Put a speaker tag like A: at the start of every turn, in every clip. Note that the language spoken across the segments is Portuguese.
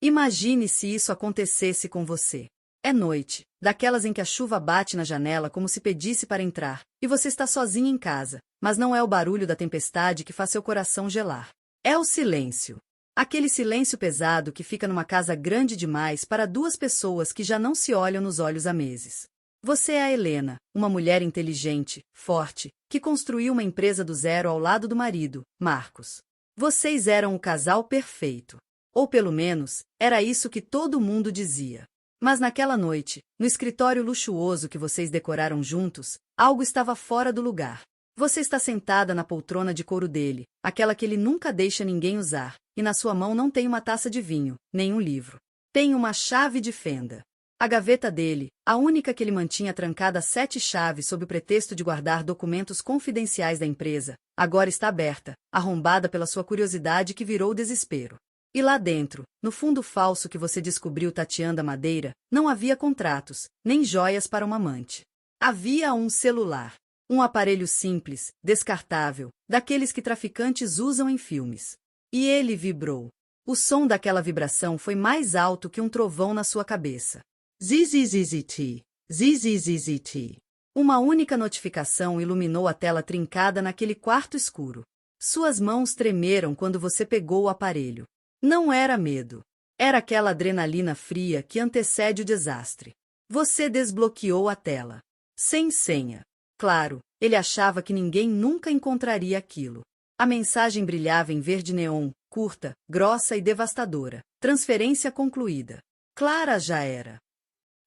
A: Imagine se isso acontecesse com você. É noite, daquelas em que a chuva bate na janela como se pedisse para entrar, e você está sozinha em casa, mas não é o barulho da tempestade que faz seu coração gelar. É o silêncio. Aquele silêncio pesado que fica numa casa grande demais para duas pessoas que já não se olham nos olhos há meses. Você é a Helena, uma mulher inteligente, forte, que construiu uma empresa do zero ao lado do marido, Marcos. Vocês eram o casal perfeito. Ou pelo menos, era isso que todo mundo dizia. Mas naquela noite, no escritório luxuoso que vocês decoraram juntos, algo estava fora do lugar. Você está sentada na poltrona de couro dele, aquela que ele nunca deixa ninguém usar, e na sua mão não tem uma taça de vinho, nem um livro. Tem uma chave de fenda. A gaveta dele, a única que ele mantinha trancada a 7 chaves sob o pretexto de guardar documentos confidenciais da empresa, agora está aberta, arrombada pela sua curiosidade que virou desespero. E lá dentro, no fundo falso que você descobriu tateando a madeira, não havia contratos, nem joias para uma amante. Havia um celular. Um aparelho simples, descartável, daqueles que traficantes usam em filmes. E ele vibrou. O som daquela vibração foi mais alto que um trovão na sua cabeça. Zzzzt, zzzzt. Uma única notificação iluminou a tela trincada naquele quarto escuro. Suas mãos tremeram quando você pegou o aparelho. Não era medo. Era aquela adrenalina fria que antecede o desastre. Você desbloqueou a tela. Sem senha. Claro, ele achava que ninguém nunca encontraria aquilo. A mensagem brilhava em verde neon, curta, grossa e devastadora. Transferência concluída. Clara já era.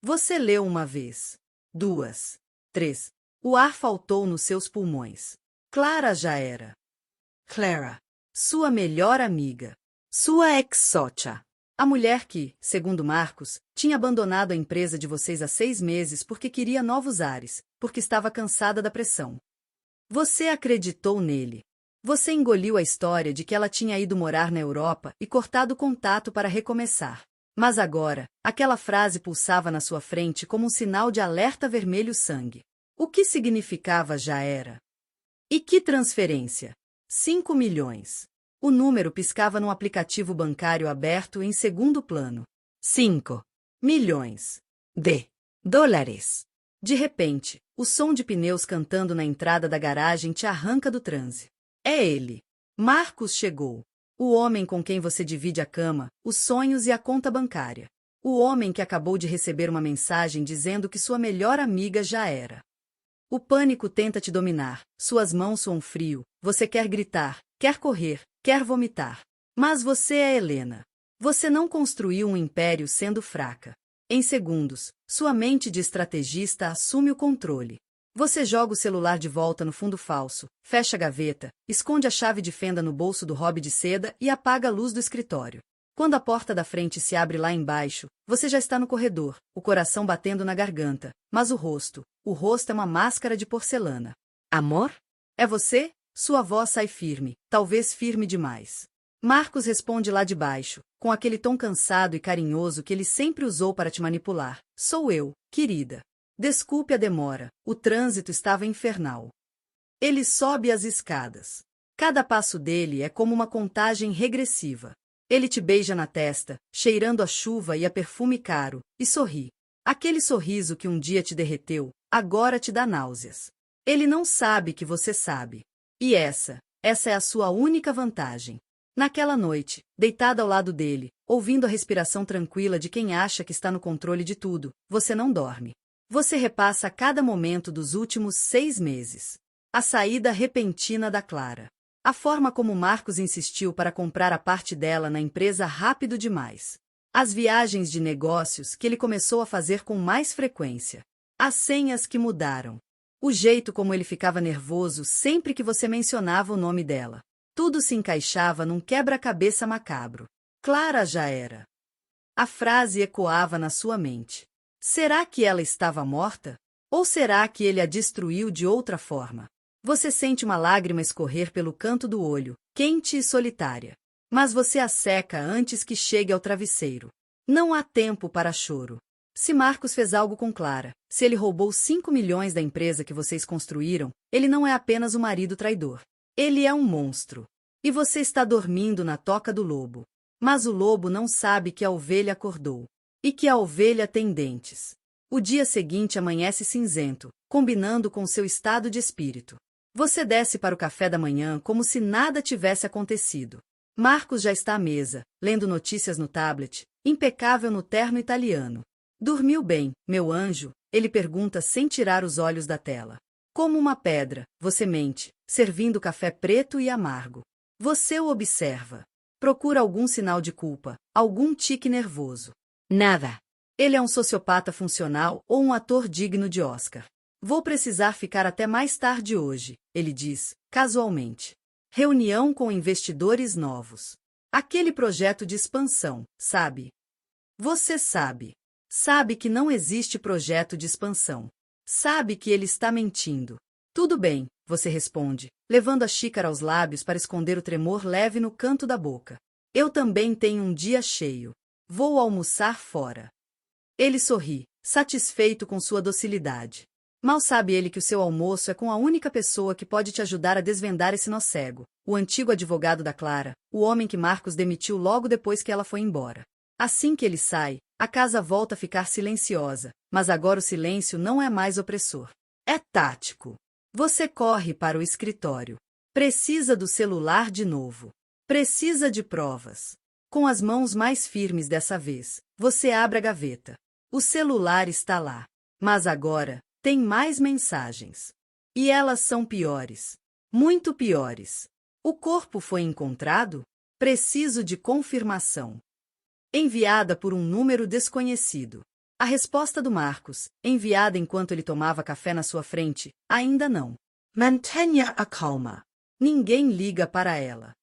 A: Você leu uma vez, 2, 3. O ar faltou nos seus pulmões. Clara já era. Clara. Sua melhor amiga. Sua ex-sócia. A mulher que, segundo Marcos, tinha abandonado a empresa de vocês há 6 meses porque queria novos ares, porque estava cansada da pressão. Você acreditou nele. Você engoliu a história de que ela tinha ido morar na Europa e cortado o contato para recomeçar. Mas agora, aquela frase pulsava na sua frente como um sinal de alerta vermelho sangue. O que significava já era. E que transferência? 5 milhões. O número piscava num aplicativo bancário aberto em segundo plano. 5 milhões de dólares. De repente, o som de pneus cantando na entrada da garagem te arranca do transe. É ele. Marcos chegou. O homem com quem você divide a cama, os sonhos e a conta bancária. O homem que acabou de receber uma mensagem dizendo que sua melhor amiga já era. O pânico tenta te dominar, suas mãos suam frio, você quer gritar, quer correr, quer vomitar. Mas você é Helena. Você não construiu um império sendo fraca. Em segundos, sua mente de estrategista assume o controle. Você joga o celular de volta no fundo falso, fecha a gaveta, esconde a chave de fenda no bolso do hobby de seda e apaga a luz do escritório. Quando a porta da frente se abre lá embaixo, você já está no corredor, o coração batendo na garganta, mas o rosto é uma máscara de porcelana. Amor? É você? Sua voz sai firme, talvez firme demais. Marcos responde lá de baixo, com aquele tom cansado e carinhoso que ele sempre usou para te manipular. Sou eu, querida. Desculpe a demora, o trânsito estava infernal. Ele sobe as escadas. Cada passo dele é como uma contagem regressiva. Ele te beija na testa, cheirando a chuva e a perfume caro, e sorri. Aquele sorriso que um dia te derreteu, agora te dá náuseas. Ele não sabe que você sabe. E essa é a sua única vantagem. Naquela noite, deitada ao lado dele, ouvindo a respiração tranquila de quem acha que está no controle de tudo, você não dorme. Você repassa cada momento dos últimos 6 meses. A saída repentina da Clara. A forma como Marcos insistiu para comprar a parte dela na empresa rápido demais. As viagens de negócios que ele começou a fazer com mais frequência. As senhas que mudaram. O jeito como ele ficava nervoso sempre que você mencionava o nome dela. Tudo se encaixava num quebra-cabeça macabro. Clara já era. A frase ecoava na sua mente. Será que ela estava morta? Ou será que ele a destruiu de outra forma? Você sente uma lágrima escorrer pelo canto do olho, quente e solitária. Mas você a seca antes que chegue ao travesseiro. Não há tempo para choro. Se Marcos fez algo com Clara, se ele roubou 5 milhões da empresa que vocês construíram, ele não é apenas um marido traidor. Ele é um monstro. E você está dormindo na toca do lobo. Mas o lobo não sabe que a ovelha acordou. E que a ovelha tem dentes. O dia seguinte amanhece cinzento, combinando com seu estado de espírito. Você desce para o café da manhã como se nada tivesse acontecido. Marcos já está à mesa, lendo notícias no tablet, impecável no terno italiano. Dormiu bem, meu anjo? Ele pergunta sem tirar os olhos da tela. Como uma pedra, você mente, servindo café preto e amargo. Você o observa. Procura algum sinal de culpa, algum tique nervoso. Nada. Ele é um sociopata funcional ou um ator digno de Oscar. Vou precisar ficar até mais tarde hoje, ele diz, casualmente. Reunião com investidores novos. Aquele projeto de expansão, sabe? Você sabe. Sabe que não existe projeto de expansão. Sabe que ele está mentindo. Tudo bem, você responde, levando a xícara aos lábios para esconder o tremor leve no canto da boca. Eu também tenho um dia cheio. Vou almoçar fora. Ele sorri, satisfeito com sua docilidade. Mal sabe ele que o seu almoço é com a única pessoa que pode te ajudar a desvendar esse nó cego, o antigo advogado da Clara, o homem que Marcos demitiu logo depois que ela foi embora. Assim que ele sai, a casa volta a ficar silenciosa, mas agora o silêncio não é mais opressor. É tático. Você corre para o escritório. Precisa do celular de novo. Precisa de provas. Com as mãos mais firmes dessa vez, você abre a gaveta. O celular está lá. Mas agora, tem mais mensagens. E elas são piores. Muito piores. O corpo foi encontrado? Preciso de confirmação. Enviada por um número desconhecido. A resposta do Marcos, enviada enquanto ele tomava café na sua frente, ainda não. Mantenha a calma. Ninguém liga para ela.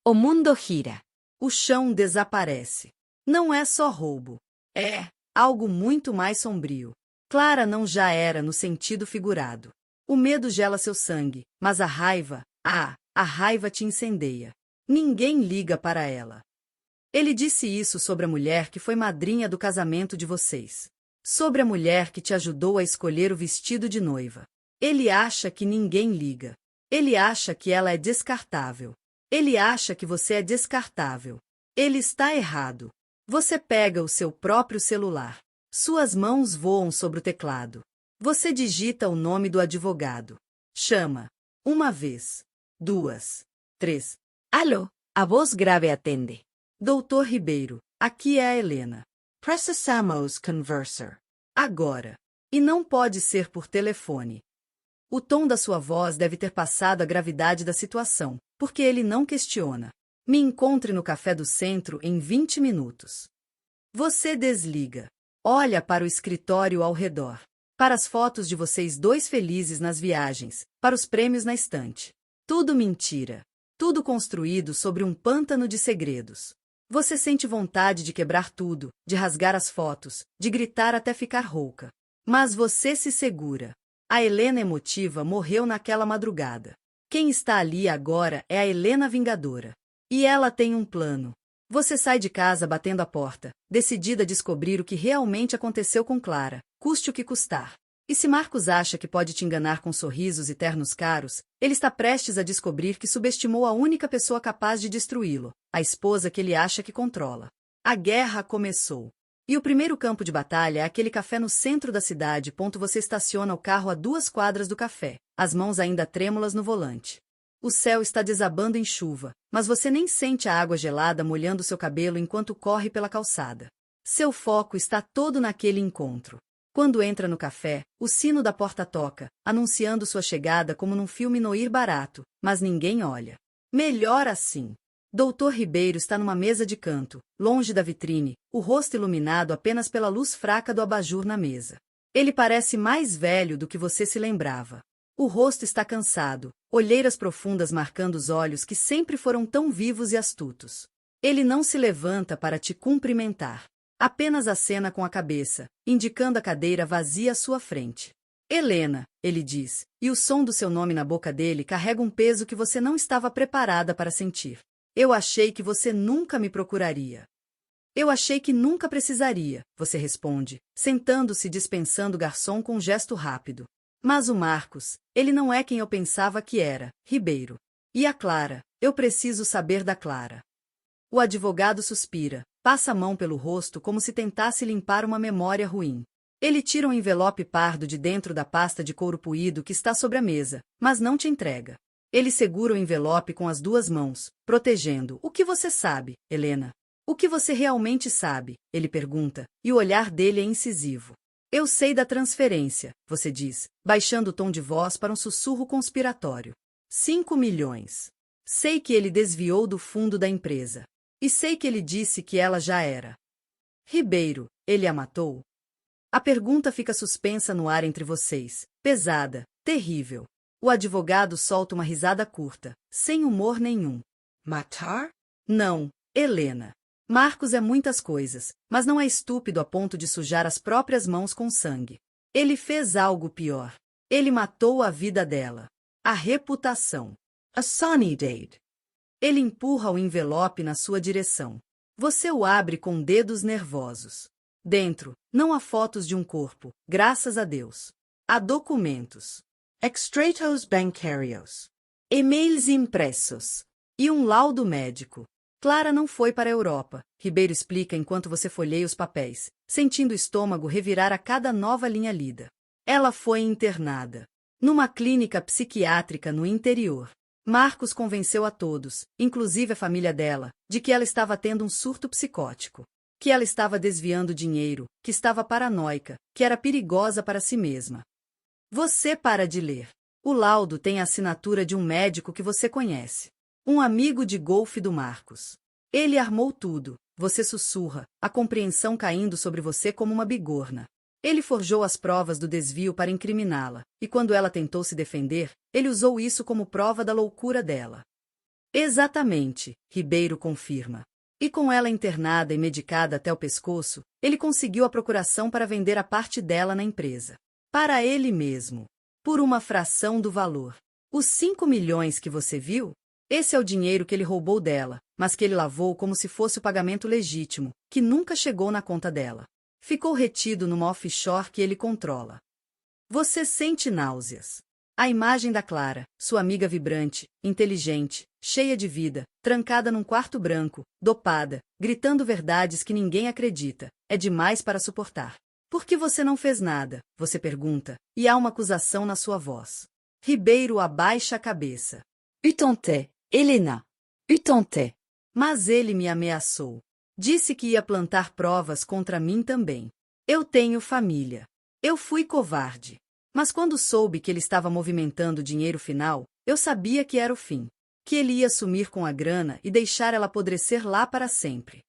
A: O mundo gira. O chão desaparece. Não é só roubo. É algo muito mais sombrio. Clara não já era no sentido figurado. O medo gela seu sangue, mas a raiva, a raiva te incendeia. Ninguém liga para ela. Ele disse isso sobre a mulher que foi madrinha do casamento de vocês. Sobre a mulher que te ajudou a escolher o vestido de noiva. Ele acha que ninguém liga. Ele acha que ela é descartável. Ele acha que você é descartável. Ele está errado. Você pega o seu próprio celular. Suas mãos voam sobre o teclado. Você digita o nome do advogado. Chama. Uma vez. Duas. Três. Alô? A voz grave atende. Doutor Ribeiro, aqui é a Helena. Precisamos conversar. Agora. E não pode ser por telefone. O tom da sua voz deve ter passado a gravidade da situação, porque ele não questiona. Me encontre no café do centro em 20 minutos. Você desliga. Olha para o escritório ao redor. Para as fotos de vocês dois felizes nas viagens, para os prêmios na estante. Tudo mentira. Tudo construído sobre um pântano de segredos. Você sente vontade de quebrar tudo, de rasgar as fotos, de gritar até ficar rouca. Mas você se segura. A Helena emotiva morreu naquela madrugada. Quem está ali agora é a Helena Vingadora. E ela tem um plano. Você sai de casa batendo a porta, decidida a descobrir o que realmente aconteceu com Clara, custe o que custar. E se Marcos acha que pode te enganar com sorrisos e ternos caros, ele está prestes a descobrir que subestimou a única pessoa capaz de destruí-lo, a esposa que ele acha que controla. A guerra começou. E o primeiro campo de batalha é aquele café no centro da cidade. Você estaciona o carro a 2 quadras do café, as mãos ainda trêmulas no volante. O céu está desabando em chuva, mas você nem sente a água gelada molhando seu cabelo enquanto corre pela calçada. Seu foco está todo naquele encontro. Quando entra no café, o sino da porta toca, anunciando sua chegada como num filme noir barato, mas ninguém olha. Melhor assim. Doutor Ribeiro está numa mesa de canto, longe da vitrine, o rosto iluminado apenas pela luz fraca do abajur na mesa. Ele parece mais velho do que você se lembrava. O rosto está cansado, olheiras profundas marcando os olhos que sempre foram tão vivos e astutos. Ele não se levanta para te cumprimentar. Apenas acena com a cabeça, indicando a cadeira vazia à sua frente. Helena, ele diz, e o som do seu nome na boca dele carrega um peso que você não estava preparada para sentir. Eu achei que você nunca me procuraria. Eu achei que nunca precisaria, você responde, sentando-se e dispensando o garçom com um gesto rápido. Mas o Marcos, ele não é quem eu pensava que era, Ribeiro. E a Clara, eu preciso saber da Clara. O advogado suspira, passa a mão pelo rosto como se tentasse limpar uma memória ruim. Ele tira um envelope pardo de dentro da pasta de couro puído que está sobre a mesa, mas não te entrega. Ele segura o envelope com as duas mãos, protegendo. O que você sabe, Helena? O que você realmente sabe? Ele pergunta, e o olhar dele é incisivo. Eu sei da transferência, você diz, baixando o tom de voz para um sussurro conspiratório. 5 milhões. Sei que ele desviou do fundo da empresa. E sei que ele disse que ela já era. Ribeiro, ele a matou? A pergunta fica suspensa no ar entre vocês, pesada, terrível. O advogado solta uma risada curta, sem humor nenhum.
B: Matar?
A: Não, Helena. Marcos é muitas coisas, mas não é estúpido a ponto de sujar as próprias mãos com sangue. Ele fez algo pior. Ele matou a vida dela. A reputação.
B: A sunny date.
A: Ele empurra o envelope na sua direção. Você o abre com dedos nervosos. Dentro, não há fotos de um corpo, graças a Deus. Há documentos.
B: Extratos bancários.
A: E-mails impressos. E um laudo médico. Clara não foi para a Europa, Ribeiro explica enquanto você folheia os papéis, sentindo o estômago revirar a cada nova linha lida. Ela foi internada. Numa clínica psiquiátrica no interior. Marcos convenceu a todos, inclusive a família dela, de que ela estava tendo um surto psicótico. Que ela estava desviando dinheiro, que estava paranoica, que era perigosa para si mesma. Você para de ler. O laudo tem a assinatura de um médico que você conhece. Um amigo de golfe do Marcos. Ele armou tudo, você sussurra, a compreensão caindo sobre você como uma bigorna. Ele forjou as provas do desvio para incriminá-la, e quando ela tentou se defender, ele usou isso como prova da loucura dela. Exatamente, Ribeiro confirma. E com ela internada e medicada até o pescoço, ele conseguiu a procuração para vender a parte dela na empresa. Para ele mesmo. Por uma fração do valor. Os 5 milhões que você viu? Esse é o dinheiro que ele roubou dela, mas que ele lavou como se fosse o pagamento legítimo, que nunca chegou na conta dela. Ficou retido numa offshore que ele controla. Você sente náuseas. A imagem da Clara, sua amiga vibrante, inteligente, cheia de vida, trancada num quarto branco, dopada, gritando verdades que ninguém acredita, é demais para suportar. Por que você não fez nada? Você pergunta, e há uma acusação na sua voz. Ribeiro abaixa a cabeça.
B: Eu tentei, Helena. Eu tentei.
A: Mas ele me ameaçou. Disse que ia plantar provas contra mim também. Eu tenho família. Eu fui covarde. Mas quando soube que ele estava movimentando o dinheiro final, eu sabia que era o fim. Que ele ia sumir com a grana e deixar ela apodrecer lá para sempre.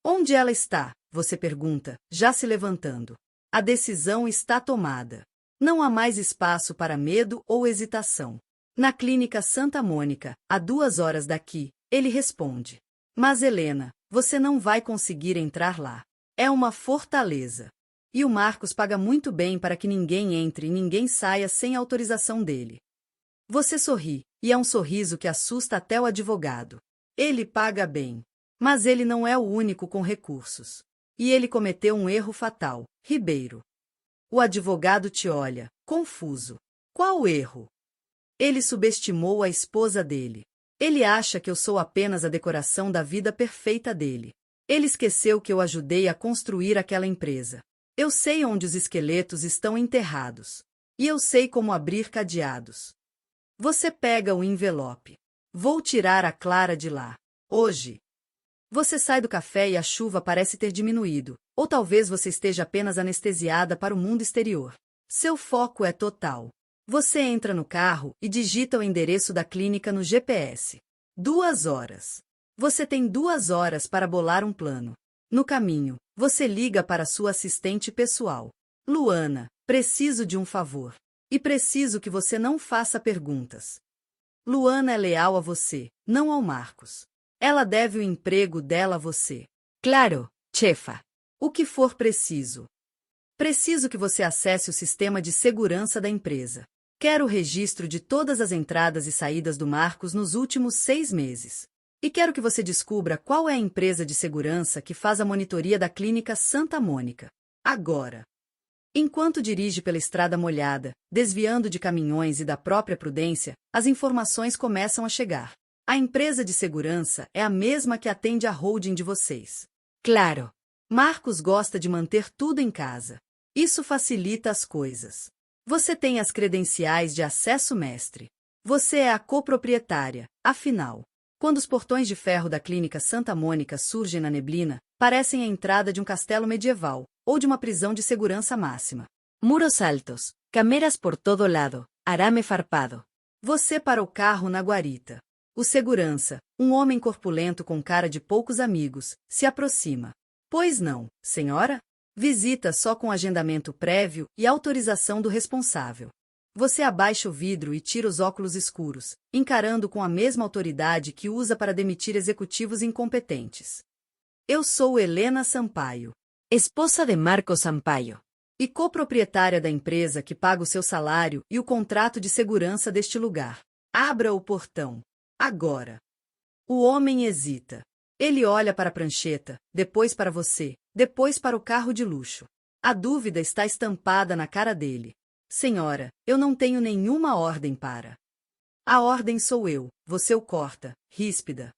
A: Onde ela está? Você pergunta, já se levantando. A decisão está tomada. Não há mais espaço para medo ou hesitação. Na clínica Santa Mônica, a 2 horas daqui, ele responde. Mas Helena, você não vai conseguir entrar lá. É uma fortaleza. E o Marcos paga muito bem para que ninguém entre e ninguém saia sem autorização dele. Você sorri, e é um sorriso que assusta até o advogado. Ele paga bem. Mas ele não é o único com recursos. E ele cometeu um erro fatal, Ribeiro. O advogado te olha, confuso. Qual erro? Ele subestimou a esposa dele. Ele acha que eu sou apenas a decoração da vida perfeita dele. Ele esqueceu que eu ajudei a construir aquela empresa. Eu sei onde os esqueletos estão enterrados. E eu sei como abrir cadeados. Você pega o envelope. Vou tirar a Clara de lá. Hoje. Você sai do café e a chuva parece ter diminuído, ou talvez você esteja apenas anestesiada para o mundo exterior. Seu foco é total. Você entra no carro e digita o endereço da clínica no GPS. 2 horas. Você tem 2 horas para bolar um plano. No caminho, você liga para sua assistente pessoal. Luana, preciso de um favor. E preciso que você não faça perguntas. Luana é leal a você, não ao Marcos. Ela deve o emprego dela a você.
B: Claro, chefa.
A: O que for preciso. Preciso que você acesse o sistema de segurança da empresa. Quero o registro de todas as entradas e saídas do Marcos nos últimos 6 meses. E quero que você descubra qual é a empresa de segurança que faz a monitoria da clínica Santa Mônica. Agora. Enquanto dirige pela estrada molhada, desviando de caminhões e da própria prudência, as informações começam a chegar. A empresa de segurança é a mesma que atende a holding de vocês.
B: Claro.
A: Marcos gosta de manter tudo em casa. Isso facilita as coisas. Você tem as credenciais de acesso mestre. Você é a coproprietária, afinal. Quando os portões de ferro da Clínica Santa Mônica surgem na neblina, parecem a entrada de um castelo medieval ou de uma prisão de segurança máxima.
B: Muros altos, câmeras por todo lado, arame farpado.
A: Você para o carro na guarita. O segurança, um homem corpulento com cara de poucos amigos, se aproxima. Pois não, senhora? Visita só com agendamento prévio e autorização do responsável. Você abaixa o vidro e tira os óculos escuros, encarando com a mesma autoridade que usa para demitir executivos incompetentes. Eu sou Helena Sampaio,
B: Esposa de Marcos Sampaio.
A: e coproprietária da empresa que paga o seu salário e o contrato de segurança deste lugar. Abra o portão. Agora. O homem hesita. Ele olha para a prancheta, depois para você, depois para o carro de luxo. A dúvida está estampada na cara dele. Senhora, eu não tenho nenhuma ordem para. A ordem sou eu, você o corta, ríspida.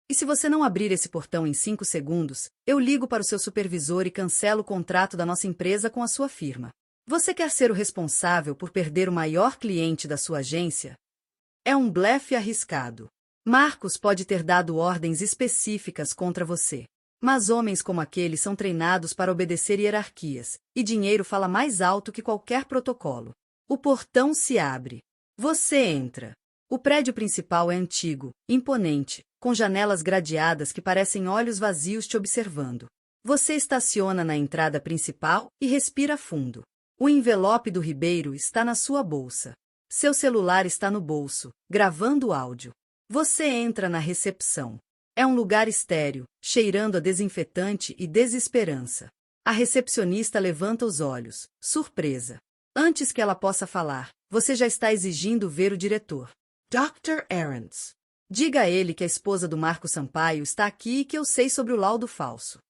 A: E se você não abrir esse portão em 5 segundos, eu ligo para o seu supervisor e cancelo o contrato da nossa empresa com a sua firma. Você quer ser o responsável por perder o maior cliente da sua agência? É um blefe arriscado. Marcos pode ter dado ordens específicas contra você. Mas homens como aquele são treinados para obedecer hierarquias, e dinheiro fala mais alto que qualquer protocolo. O portão se abre. Você entra. O prédio principal é antigo, imponente, com janelas gradeadas que parecem olhos vazios te observando. Você estaciona na entrada principal e respira fundo. O envelope do Ribeiro está na sua bolsa. Seu celular está no bolso, gravando áudio. Você entra na recepção. É um lugar estéril, cheirando a desinfetante e desesperança. A recepcionista levanta os olhos, surpresa. Antes que ela possa falar, você já está exigindo ver o diretor. Dr. Aarons. Diga a ele que a esposa do Marco Sampaio está aqui e que eu sei sobre o laudo falso.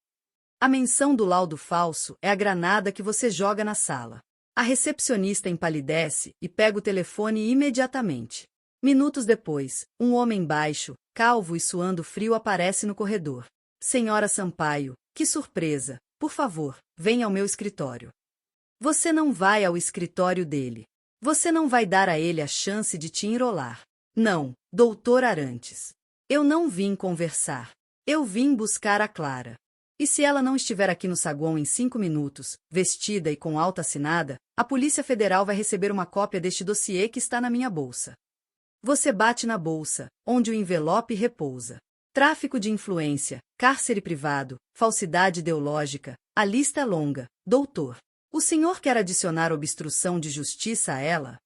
A: A menção do laudo falso é a granada que você joga na sala. A recepcionista empalidece e pega o telefone imediatamente. Minutos depois, um homem baixo, calvo e suando frio aparece no corredor. Senhora Sampaio, que surpresa! Por favor, venha ao meu escritório. Você não vai ao escritório dele. Você não vai dar a ele a chance de te enrolar. Não, doutor Arantes. Eu não vim conversar. Eu vim buscar a Clara. E se ela não estiver aqui no saguão em 5 minutos, vestida e com alta assinada, a Polícia Federal vai receber uma cópia deste dossiê que está na minha bolsa. Você bate na bolsa, onde o envelope repousa. Tráfico de influência, cárcere privado, falsidade ideológica, a lista é longa, doutor. O senhor quer adicionar obstrução de justiça a ela?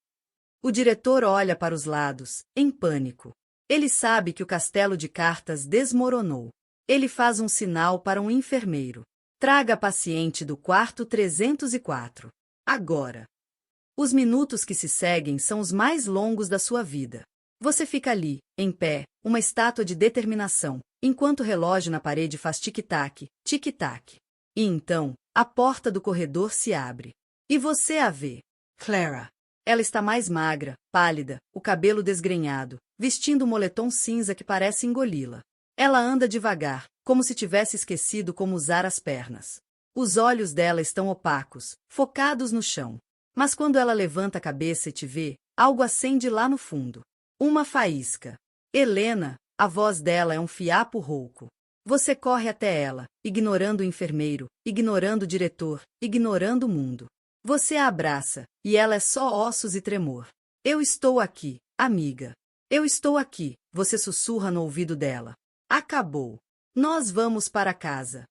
A: O diretor olha para os lados, em pânico. Ele sabe que o castelo de cartas desmoronou. Ele faz um sinal para um enfermeiro. Traga a paciente do quarto 304. Agora. Os minutos que se seguem são os mais longos da sua vida. Você fica ali, em pé, uma estátua de determinação, enquanto o relógio na parede faz tic-tac, tic-tac. E então, a porta do corredor se abre. E você a vê. Clara. Ela está mais magra, pálida, o cabelo desgrenhado, vestindo um moletom cinza que parece engoli-la. Ela anda devagar, como se tivesse esquecido como usar as pernas. Os olhos dela estão opacos, focados no chão. Mas quando ela levanta a cabeça e te vê, algo acende lá no fundo. Uma faísca. Helena, a voz dela é um fiapo rouco. Você corre até ela, ignorando o enfermeiro, ignorando o diretor, ignorando o mundo. Você a abraça, e ela é só ossos e tremor. Eu estou aqui, amiga. Eu estou aqui, você sussurra no ouvido dela. Acabou. Nós vamos para casa.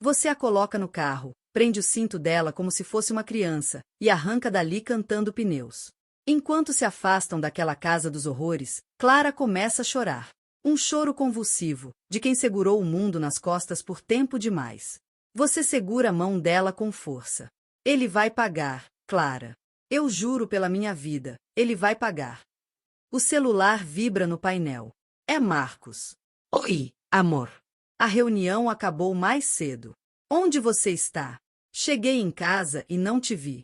A: Você a coloca no carro, prende o cinto dela como se fosse uma criança, e arranca dali cantando pneus. Enquanto se afastam daquela casa dos horrores, Clara começa a chorar. Um choro convulsivo, de quem segurou o mundo nas costas por tempo demais. Você segura a mão dela com força. Ele vai pagar, Clara. Eu juro pela minha vida, ele vai pagar. O celular vibra no painel. É Marcos.
B: Oi, amor.
A: A reunião acabou mais cedo. Onde você está? Cheguei em casa e não te vi.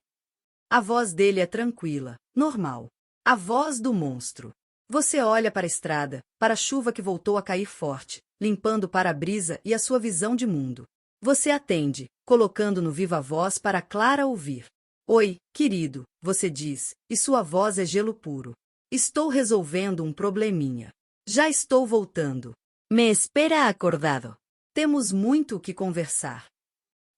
A: A voz dele é tranquila, normal. A voz do monstro. Você olha para a estrada, para a chuva que voltou a cair forte, limpando o para-brisa e a sua visão de mundo. Você atende, colocando no viva voz para Clara ouvir. Oi, querido, você diz, e sua voz é gelo puro. Estou resolvendo um probleminha. Já estou voltando.
B: Me espera acordado.
A: Temos muito o que conversar.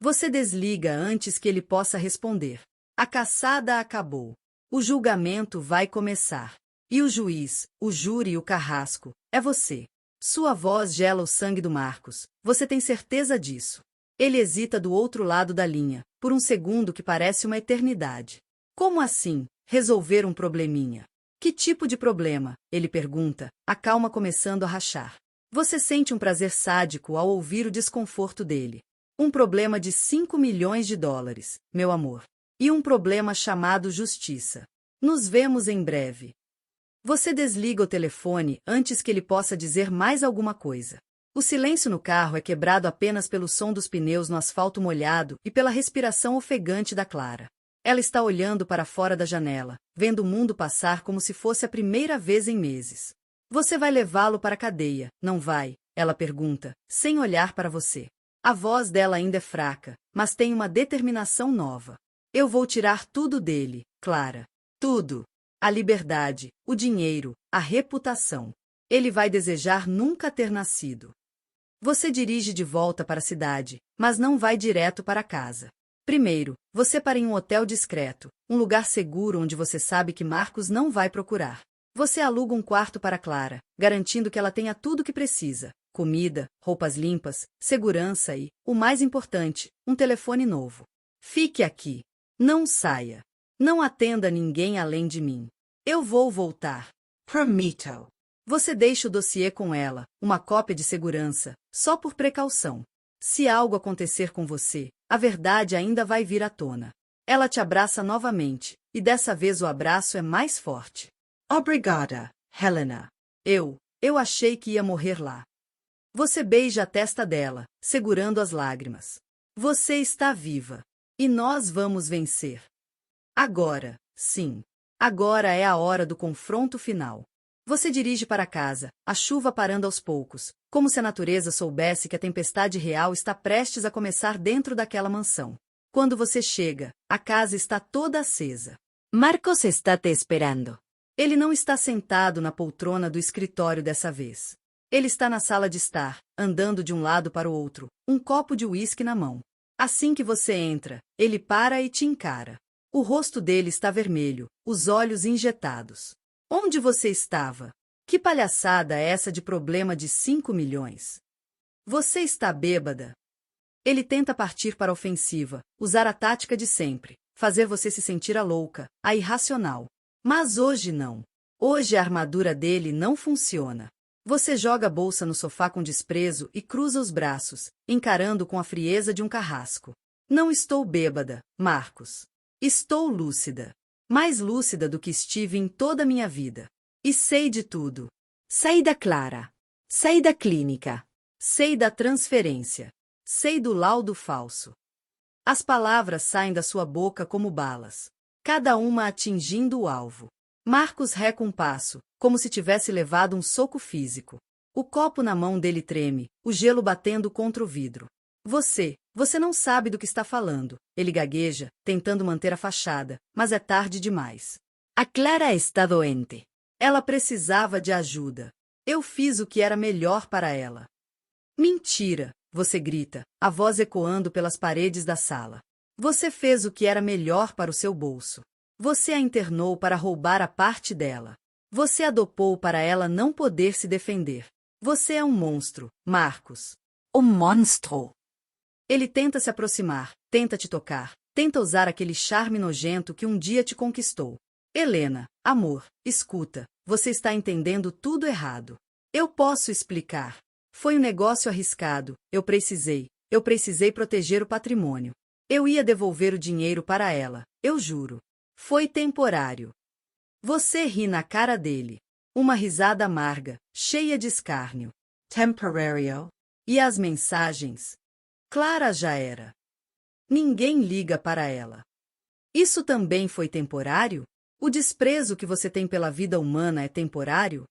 A: Você desliga antes que ele possa responder. A caçada acabou. O julgamento vai começar. E o juiz, o júri e o carrasco, é você. Sua voz gela o sangue do Marcos, você tem certeza disso. Ele hesita do outro lado da linha, por um segundo que parece uma eternidade. Como assim, resolver um probleminha? Que tipo de problema? Ele pergunta, a calma começando a rachar. Você sente um prazer sádico ao ouvir o desconforto dele. Um problema de 5 milhões de dólares, meu amor. E um problema chamado justiça. Nos vemos em breve. Você desliga o telefone antes que ele possa dizer mais alguma coisa. O silêncio no carro é quebrado apenas pelo som dos pneus no asfalto molhado e pela respiração ofegante da Clara. Ela está olhando para fora da janela, vendo o mundo passar como se fosse a primeira vez em meses. Você vai levá-lo para a cadeia, não vai? Ela pergunta, sem olhar para você. A voz dela ainda é fraca, mas tem uma determinação nova. Eu vou tirar tudo dele, Clara. Tudo. A liberdade, o dinheiro, a reputação. Ele vai desejar nunca ter nascido. Você dirige de volta para a cidade, mas não vai direto para casa. Primeiro, você para em um hotel discreto, um lugar seguro onde você sabe que Marcos não vai procurar. Você aluga um quarto para Clara, garantindo que ela tenha tudo o que precisa: comida, roupas limpas, segurança e, o mais importante, um telefone novo. Fique aqui. Não saia. Não atenda ninguém além de mim. Eu vou voltar. Prometo. Você deixa o dossiê com ela, uma cópia de segurança, só por precaução. Se algo acontecer com você, a verdade ainda vai vir à tona. Ela te abraça novamente, e dessa vez o abraço é mais forte. Obrigada, Helena. Eu achei que ia morrer lá. Você beija a testa dela, segurando as lágrimas. Você está viva. E nós vamos vencer. Agora, sim. Agora é a hora do confronto final. Você dirige para casa, a chuva parando aos poucos, como se a natureza soubesse que a tempestade real está prestes a começar dentro daquela mansão. Quando você chega, a casa está toda acesa.
B: Marcos está te esperando.
A: Ele não está sentado na poltrona do escritório dessa vez. Ele está na sala de estar, andando de um lado para o outro, um copo de uísque na mão. Assim que você entra, ele para e te encara. O rosto dele está vermelho, os olhos injetados. Onde você estava? Que palhaçada é essa de problema de 5 milhões? Você está bêbada? Ele tenta partir para a ofensiva, usar a tática de sempre, fazer você se sentir a louca, a irracional. Mas hoje não. Hoje a armadura dele não funciona. Você joga a bolsa no sofá com desprezo e cruza os braços, encarando com a frieza de um carrasco. Não estou bêbada, Marcos. Estou lúcida. Mais lúcida do que estive em toda a minha vida. E sei de tudo.
B: Sei da Clara. Sei da clínica.
A: Sei da transferência. Sei do laudo falso. As palavras saem da sua boca como balas, cada uma atingindo o alvo. Marcos reca um passo, como se tivesse levado um soco físico. O copo na mão dele treme, o gelo batendo contra o vidro. Você não sabe do que está falando. Ele gagueja, tentando manter a fachada, mas é tarde demais.
B: A Clara está doente.
A: Ela precisava de ajuda. Eu fiz o que era melhor para ela. Mentira, você grita, a voz ecoando pelas paredes da sala. Você fez o que era melhor para o seu bolso. Você a internou para roubar a parte dela. Você a dopou para ela não poder se defender. Você é um monstro, Marcos.
B: Um monstro.
A: Ele tenta se aproximar, tenta te tocar, tenta usar aquele charme nojento que um dia te conquistou. Helena, amor, escuta, você está entendendo tudo errado. Eu posso explicar. Foi um negócio arriscado, eu precisei proteger o patrimônio. Eu ia devolver o dinheiro para ela, eu juro. Foi temporário. Você ri na cara dele. Uma risada amarga, cheia de escárnio. Temporário. E as mensagens? Clara já era. Ninguém liga para ela. Isso também foi temporário? O desprezo que você tem pela vida humana é temporário?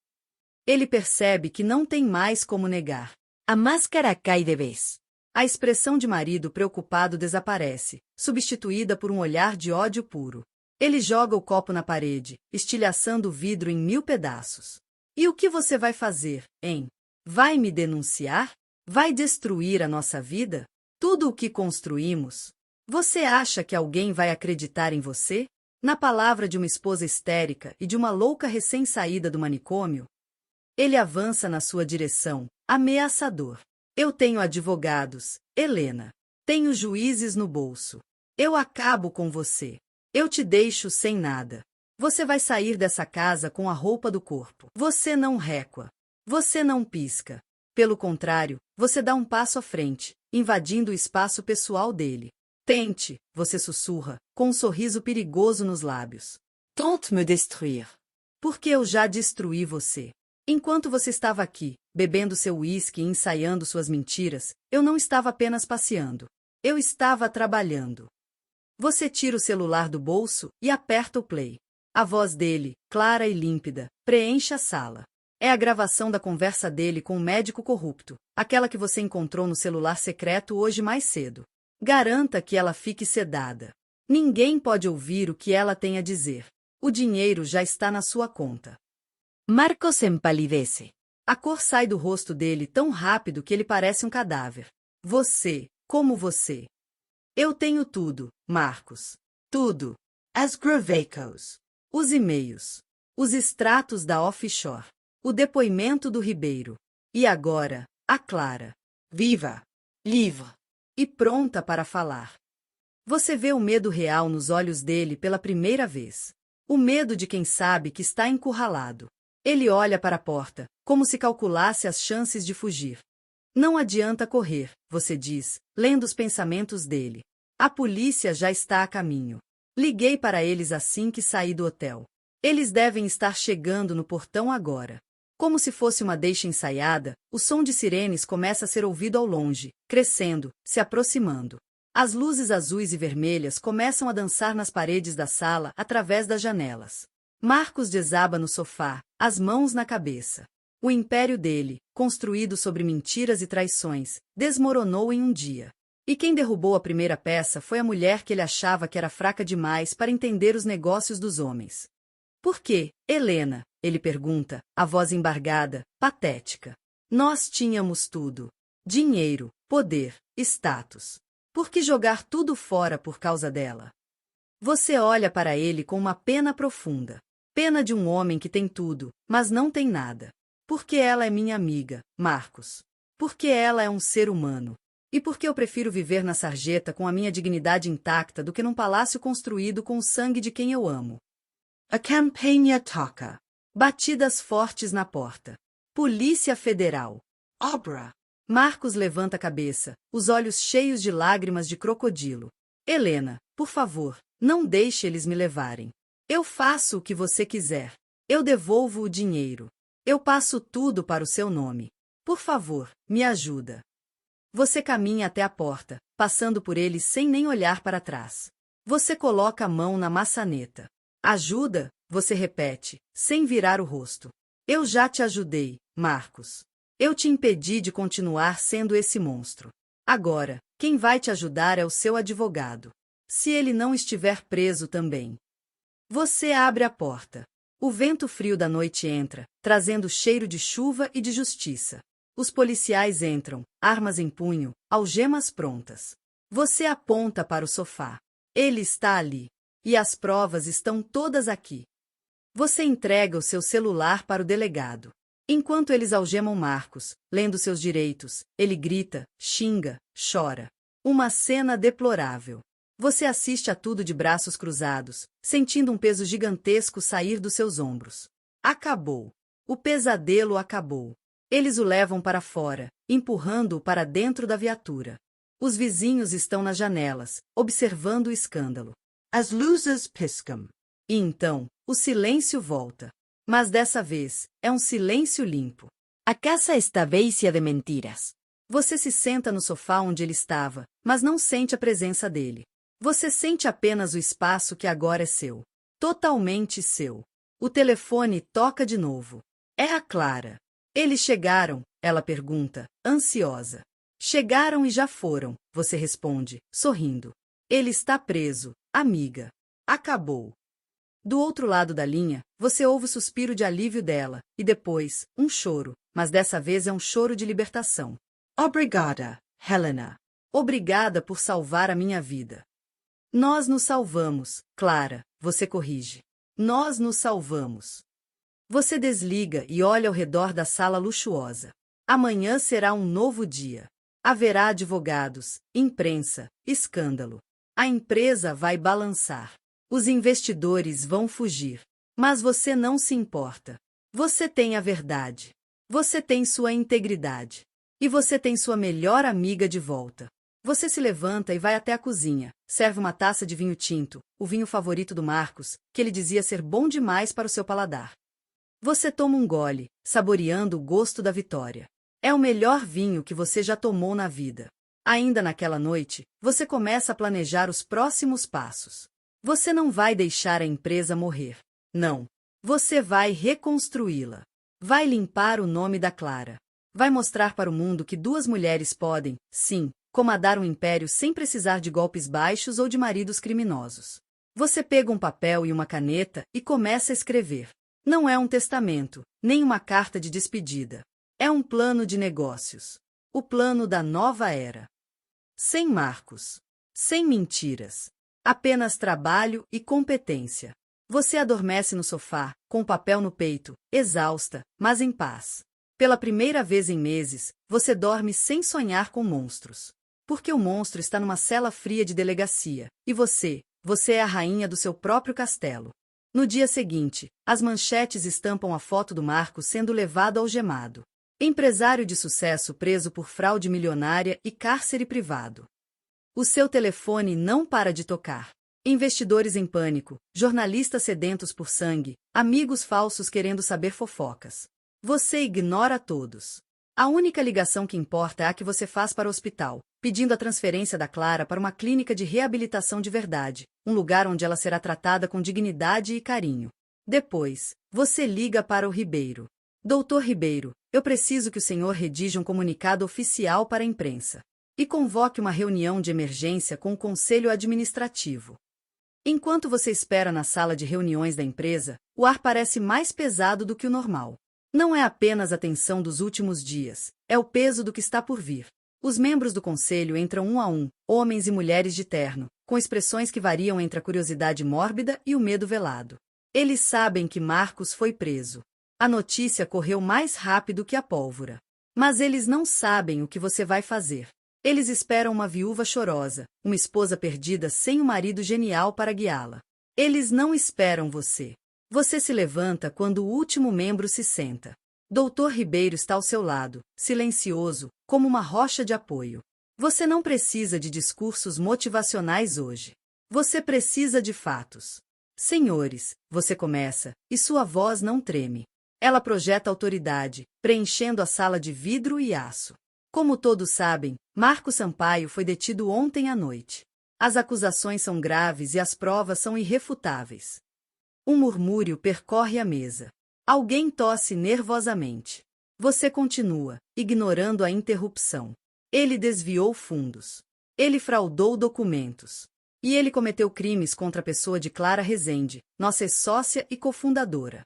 A: Ele percebe que não tem mais como negar.
B: A máscara cai de vez.
A: A expressão de marido preocupado desaparece, substituída por um olhar de ódio puro. Ele joga o copo na parede, estilhaçando o vidro em 1000 pedaços. E o que você vai fazer, hein? Vai me denunciar? Vai destruir a nossa vida? Tudo o que construímos? Você acha que alguém vai acreditar em você? Na palavra de uma esposa histérica e de uma louca recém-saída do manicômio? Ele avança na sua direção, ameaçador. Eu tenho advogados, Helena. Tenho juízes no bolso. Eu acabo com você. Eu te deixo sem nada. Você vai sair dessa casa com a roupa do corpo. Você não recua. Você não pisca. Pelo contrário, você dá um passo à frente, invadindo o espaço pessoal dele. Tente, você sussurra, com um sorriso perigoso nos lábios.
B: Tente me destruir.
A: Porque eu já destruí você. Enquanto você estava aqui, bebendo seu uísque e ensaiando suas mentiras, eu não estava apenas passeando. Eu estava trabalhando. Você tira o celular do bolso e aperta o play. A voz dele, clara e límpida, preenche a sala. É a gravação da conversa dele com o médico corrupto, aquela que você encontrou no celular secreto hoje mais cedo. Garanta que ela fique sedada. Ninguém pode ouvir o que ela tem a dizer. O dinheiro já está na sua conta.
B: Marcos empalidece.
A: A cor sai do rosto dele tão rápido que ele parece um cadáver. Você, como você. Eu tenho tudo, Marcos. Tudo. As gravecos. Os e-mails. Os extratos da offshore. O depoimento do Ribeiro. E agora, a Clara. Viva.
B: Livre.
A: E pronta para falar. Você vê o medo real nos olhos dele pela primeira vez. O medo de quem sabe que está encurralado. Ele olha para a porta, como se calculasse as chances de fugir. Não adianta correr, você diz, lendo os pensamentos dele. A polícia já está a caminho. Liguei para eles assim que saí do hotel. Eles devem estar chegando no portão agora. Como se fosse uma deixa ensaiada, o som de sirenes começa a ser ouvido ao longe, crescendo, se aproximando. As luzes azuis e vermelhas começam a dançar nas paredes da sala através das janelas. Marcos desaba no sofá, as mãos na cabeça. O império dele, construído sobre mentiras e traições, desmoronou em um dia. E quem derrubou a primeira peça foi a mulher que ele achava que era fraca demais para entender os negócios dos homens. Por quê, Helena? Ele pergunta, a voz embargada, patética. Nós tínhamos tudo. Dinheiro, poder, status. Por que jogar tudo fora por causa dela? Você olha para ele com uma pena profunda. Pena de um homem que tem tudo, mas não tem nada. Porque ela é minha amiga, Marcos. Porque ela é um ser humano. E porque eu prefiro viver na sarjeta com a minha dignidade intacta do que num palácio construído com o sangue de quem eu amo. A campanha toca. Batidas fortes na porta. Polícia Federal. Obra. Marcos levanta a cabeça, os olhos cheios de lágrimas de crocodilo. Helena, por favor, não deixe eles me levarem. Eu faço o que você quiser. Eu devolvo o dinheiro. Eu passo tudo para o seu nome. Por favor, me ajuda. Você caminha até a porta, passando por ele sem nem olhar para trás. Você coloca a mão na maçaneta. Ajuda? Você repete, sem virar o rosto. Eu já te ajudei, Marcos. Eu te impedi de continuar sendo esse monstro. Agora, quem vai te ajudar é o seu advogado. Se ele não estiver preso também. Você abre a porta. O vento frio da noite entra, trazendo cheiro de chuva e de justiça. Os policiais entram, armas em punho, algemas prontas. Você aponta para o sofá. Ele está ali. E as provas estão todas aqui. Você entrega o seu celular para o delegado. Enquanto eles algemam Marcos, lendo seus direitos, ele grita, xinga, chora. Uma cena deplorável. Você assiste a tudo de braços cruzados, sentindo um peso gigantesco sair dos seus ombros. Acabou. O pesadelo acabou. Eles o levam para fora, empurrando-o para dentro da viatura. Os vizinhos estão nas janelas, observando o escândalo. As luzes piscam. E então, o silêncio volta. Mas dessa vez, é um silêncio limpo.
B: A casa está vazia de mentiras.
A: Você se senta no sofá onde ele estava, mas não sente a presença dele. Você sente apenas o espaço que agora é seu. Totalmente seu. O telefone toca de novo. É a Clara. Eles chegaram, ela pergunta, ansiosa. Chegaram e já foram, você responde, sorrindo. Ele está preso, amiga. Acabou. Do outro lado da linha, você ouve o suspiro de alívio dela, e depois, um choro, mas dessa vez é um choro de libertação. Obrigada, Helena. Obrigada por salvar a minha vida. Nós nos salvamos, Clara, você corrige. Nós nos salvamos. Você desliga e olha ao redor da sala luxuosa. Amanhã será um novo dia. Haverá advogados, imprensa, escândalo. A empresa vai balançar. Os investidores vão fugir. Mas você não se importa. Você tem a verdade. Você tem sua integridade. E você tem sua melhor amiga de volta. Você se levanta e vai até a cozinha, serve uma taça de vinho tinto, o vinho favorito do Marcos, que ele dizia ser bom demais para o seu paladar. Você toma um gole, saboreando o gosto da vitória. É o melhor vinho que você já tomou na vida. Ainda naquela noite, você começa a planejar os próximos passos. Você não vai deixar a empresa morrer. Não. Você vai reconstruí-la. Vai limpar o nome da Clara. Vai mostrar para o mundo que duas mulheres podem, sim, comandar um império sem precisar de golpes baixos ou de maridos criminosos. Você pega um papel e uma caneta e começa a escrever. Não é um testamento, nem uma carta de despedida. É um plano de negócios. O plano da nova era. Sem marcos. Sem mentiras. Apenas trabalho e competência. Você adormece no sofá, com o papel no peito, exausta, mas em paz. Pela primeira vez em meses, você dorme sem sonhar com monstros. Porque o monstro está numa cela fria de delegacia, e você é a rainha do seu próprio castelo. No dia seguinte, as manchetes estampam a foto do Marcos sendo levado algemado. Empresário de sucesso preso por fraude milionária e cárcere privado. O seu telefone não para de tocar. Investidores em pânico, jornalistas sedentos por sangue, amigos falsos querendo saber fofocas. Você ignora todos. A única ligação que importa é a que você faz para o hospital, pedindo a transferência da Clara para uma clínica de reabilitação de verdade, um lugar onde ela será tratada com dignidade e carinho. Depois, você liga para o Ribeiro. Doutor Ribeiro, eu preciso que o senhor redija um comunicado oficial para a imprensa. E convoque uma reunião de emergência com o conselho administrativo. Enquanto você espera na sala de reuniões da empresa, o ar parece mais pesado do que o normal. Não é apenas a tensão dos últimos dias, é o peso do que está por vir. Os membros do conselho entram um a um, homens e mulheres de terno, com expressões que variam entre a curiosidade mórbida e o medo velado. Eles sabem que Marcos foi preso. A notícia correu mais rápido que a pólvora. Mas eles não sabem o que você vai fazer. Eles esperam uma viúva chorosa, uma esposa perdida sem um marido genial para guiá-la. Eles não esperam você. Você se levanta quando o último membro se senta. Doutor Ribeiro está ao seu lado, silencioso, como uma rocha de apoio. Você não precisa de discursos motivacionais hoje. Você precisa de fatos. Senhores, você começa, e sua voz não treme. Ela projeta autoridade, preenchendo a sala de vidro e aço. Como todos sabem, Marcos Sampaio foi detido ontem à noite. As acusações são graves e as provas são irrefutáveis. Um murmúrio percorre a mesa. Alguém tosse nervosamente. Você continua, ignorando a interrupção. Ele desviou fundos. Ele fraudou documentos. E ele cometeu crimes contra a pessoa de Clara Rezende, nossa ex-sócia e cofundadora.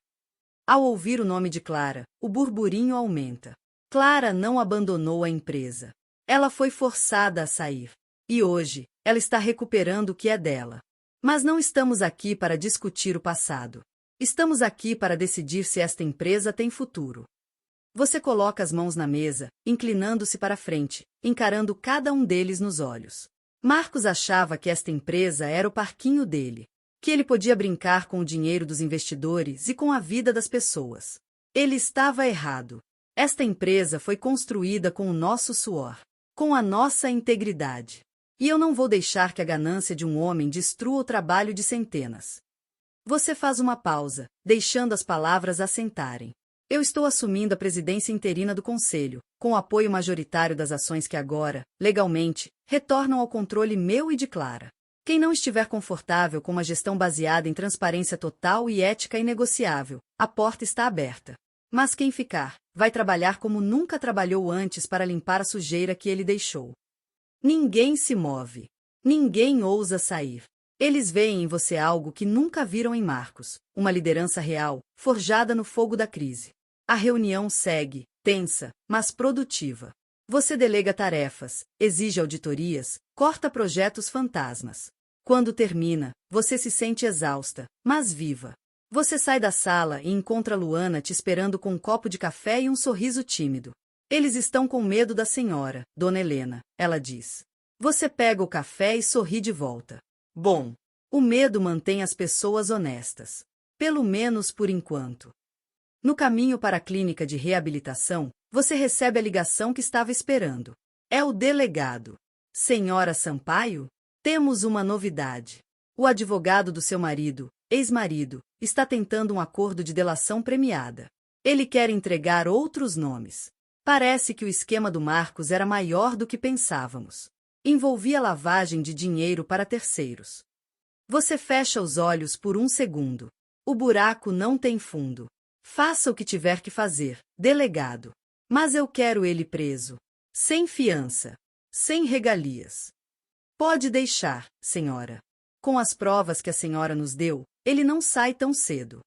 A: Ao ouvir o nome de Clara, o burburinho aumenta. Clara não abandonou a empresa. Ela foi forçada a sair. E hoje, ela está recuperando o que é dela. Mas não estamos aqui para discutir o passado. Estamos aqui para decidir se esta empresa tem futuro. Você coloca as mãos na mesa, inclinando-se para frente, encarando cada um deles nos olhos. Marcos achava que esta empresa era o parquinho dele, que ele podia brincar com o dinheiro dos investidores e com a vida das pessoas. Ele estava errado. Esta empresa foi construída com o nosso suor, com a nossa integridade. E eu não vou deixar que a ganância de um homem destrua o trabalho de centenas. Você faz uma pausa, deixando as palavras assentarem. Eu estou assumindo a presidência interina do Conselho, com o apoio majoritário das ações que agora, legalmente, retornam ao controle meu e de Clara. Quem não estiver confortável com uma gestão baseada em transparência total e ética inegociável, a porta está aberta. Mas quem ficar, vai trabalhar como nunca trabalhou antes para limpar a sujeira que ele deixou. Ninguém se move. Ninguém ousa sair. Eles veem em você algo que nunca viram em Marcos, uma liderança real, forjada no fogo da crise. A reunião segue, tensa, mas produtiva. Você delega tarefas, exige auditorias, corta projetos fantasmas. Quando termina, você se sente exausta, mas viva. Você sai da sala e encontra Luana te esperando com um copo de café e um sorriso tímido. Eles estão com medo da senhora, Dona Helena, ela diz. Você pega o café e sorri de volta. Bom, o medo mantém as pessoas honestas. Pelo menos por enquanto. No caminho para a clínica de reabilitação, você recebe a ligação que estava esperando. É o delegado. Senhora Sampaio? Temos uma novidade. O advogado do seu marido, ex-marido, está tentando um acordo de delação premiada. Ele quer entregar outros nomes. Parece que o esquema do Marcos era maior do que pensávamos. Envolvia lavagem de dinheiro para terceiros. Você fecha os olhos por um segundo. O buraco não tem fundo. Faça o que tiver que fazer, delegado. Mas eu quero ele preso. Sem fiança. Sem regalias. Pode deixar, senhora. Com as provas que a senhora nos deu, ele não sai tão cedo.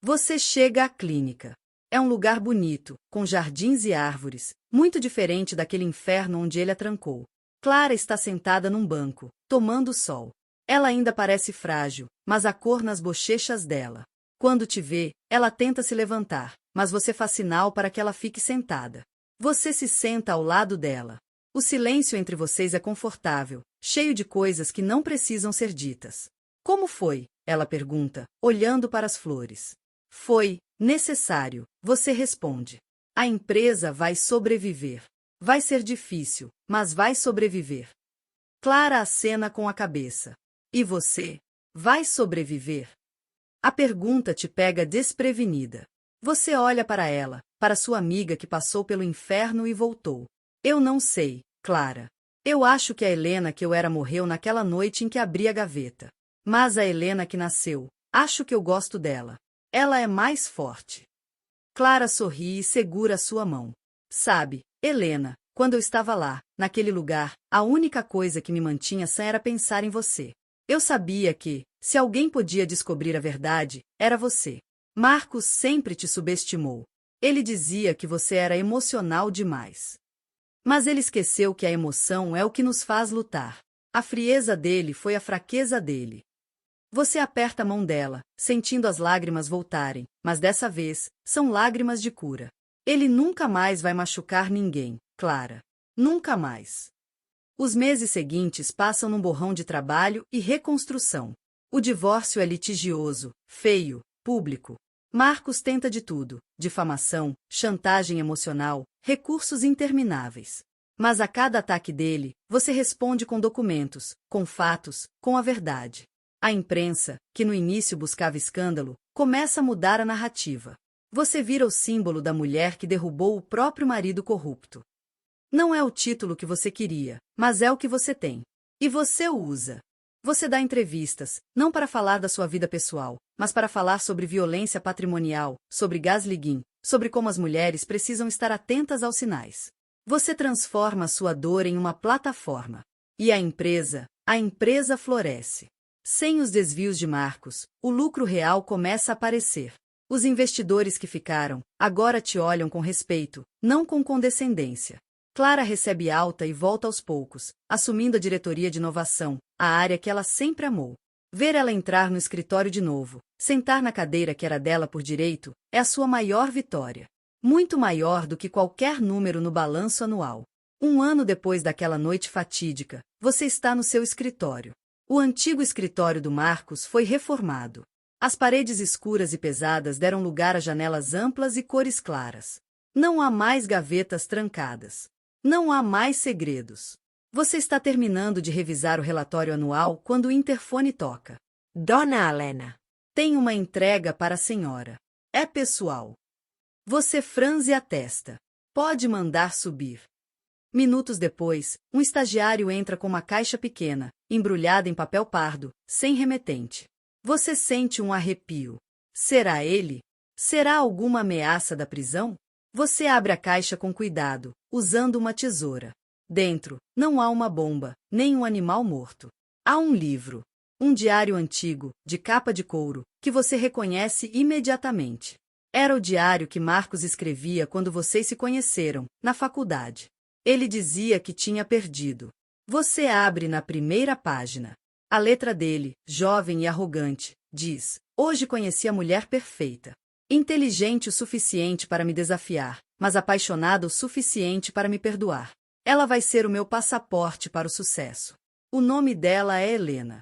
A: Você chega à clínica. É um lugar bonito, com jardins e árvores, muito diferente daquele inferno onde ele a trancou. Clara está sentada num banco, tomando sol. Ela ainda parece frágil, mas há cor nas bochechas dela. Quando te vê, ela tenta se levantar, mas você faz sinal para que ela fique sentada. Você se senta ao lado dela. O silêncio entre vocês é confortável, cheio de coisas que não precisam ser ditas. Como foi? Ela pergunta, olhando para as flores. Foi necessário, você responde. A empresa vai sobreviver. Vai ser difícil, mas vai sobreviver. Clara acena com a cabeça. E você? Vai sobreviver? A pergunta te pega desprevenida. Você olha para ela, para sua amiga que passou pelo inferno e voltou. Eu não sei, Clara. Eu acho que a Helena que eu era morreu naquela noite em que abri a gaveta. Mas a Helena que nasceu, acho que eu gosto dela. Ela é mais forte. Clara sorri e segura sua mão. Sabe, Helena, quando eu estava lá, naquele lugar, a única coisa que me mantinha sã era pensar em você. Eu sabia que, se alguém podia descobrir a verdade, era você. Marcos sempre te subestimou. Ele dizia que você era emocional demais. Mas ele esqueceu que a emoção é o que nos faz lutar. A frieza dele foi a fraqueza dele. Você aperta a mão dela, sentindo as lágrimas voltarem, mas dessa vez, são lágrimas de cura. Ele nunca mais vai machucar ninguém, Clara. Nunca mais. Os meses seguintes passam num borrão de trabalho e reconstrução. O divórcio é litigioso, feio, público. Marcos tenta de tudo: difamação, chantagem emocional, recursos intermináveis. Mas a cada ataque dele, você responde com documentos, com fatos, com a verdade. A imprensa, que no início buscava escândalo, começa a mudar a narrativa. Você vira o símbolo da mulher que derrubou o próprio marido corrupto. Não é o título que você queria, mas é o que você tem. E você o usa. Você dá entrevistas, não para falar da sua vida pessoal, mas para falar sobre violência patrimonial, sobre gaslighting, sobre como as mulheres precisam estar atentas aos sinais. Você transforma a sua dor em uma plataforma. E a empresa floresce. Sem os desvios de Marcos, o lucro real começa a aparecer. Os investidores que ficaram, agora te olham com respeito, não com condescendência. Clara recebe alta e volta aos poucos, assumindo a diretoria de inovação, a área que ela sempre amou. Ver ela entrar no escritório de novo, sentar na cadeira que era dela por direito, é a sua maior vitória. Muito maior do que qualquer número no balanço anual. 1 ano depois daquela noite fatídica, você está no seu escritório. O antigo escritório do Marcos foi reformado. As paredes escuras e pesadas deram lugar a janelas amplas e cores claras. Não há mais gavetas trancadas. Não há mais segredos. Você está terminando de revisar o relatório anual quando o interfone toca.
B: Dona Helena.
A: Tem uma entrega para a senhora. É pessoal. Você franze a testa. Pode mandar subir. Minutos depois, um estagiário entra com uma caixa pequena, embrulhada em papel pardo, sem remetente. Você sente um arrepio. Será ele? Será alguma ameaça da prisão? Você abre a caixa com cuidado, usando uma tesoura. Dentro, não há uma bomba, nem um animal morto. Há um livro. Um diário antigo, de capa de couro, que você reconhece imediatamente. Era o diário que Marcos escrevia quando vocês se conheceram, na faculdade. Ele dizia que tinha perdido. Você abre na primeira página. A letra dele, jovem e arrogante, diz: Hoje conheci a mulher perfeita. Inteligente o suficiente para me desafiar, mas apaixonada o suficiente para me perdoar. Ela vai ser o meu passaporte para o sucesso. O nome dela é Helena.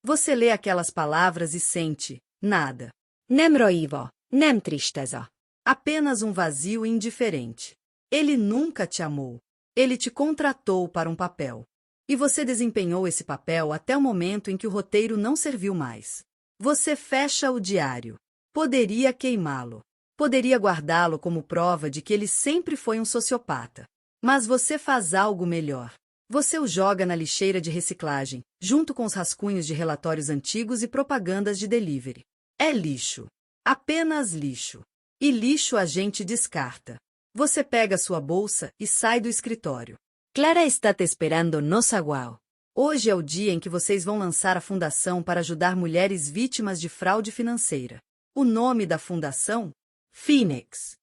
A: Você lê aquelas palavras e sente nada.
B: Nem roivo, nem tristeza.
A: Apenas um vazio indiferente. Ele nunca te amou. Ele te contratou para um papel. E você desempenhou esse papel até o momento em que o roteiro não serviu mais. Você fecha o diário. Poderia queimá-lo. Poderia guardá-lo como prova de que ele sempre foi um sociopata. Mas você faz algo melhor. Você o joga na lixeira de reciclagem, junto com os rascunhos de relatórios antigos e propagandas de delivery. É lixo. Apenas lixo. E lixo a gente descarta. Você pega sua bolsa e sai do escritório.
B: Clara está te esperando no saguao.
A: Hoje é o dia em que vocês vão lançar a fundação para ajudar mulheres vítimas de fraude financeira. O nome da fundação? Phoenix.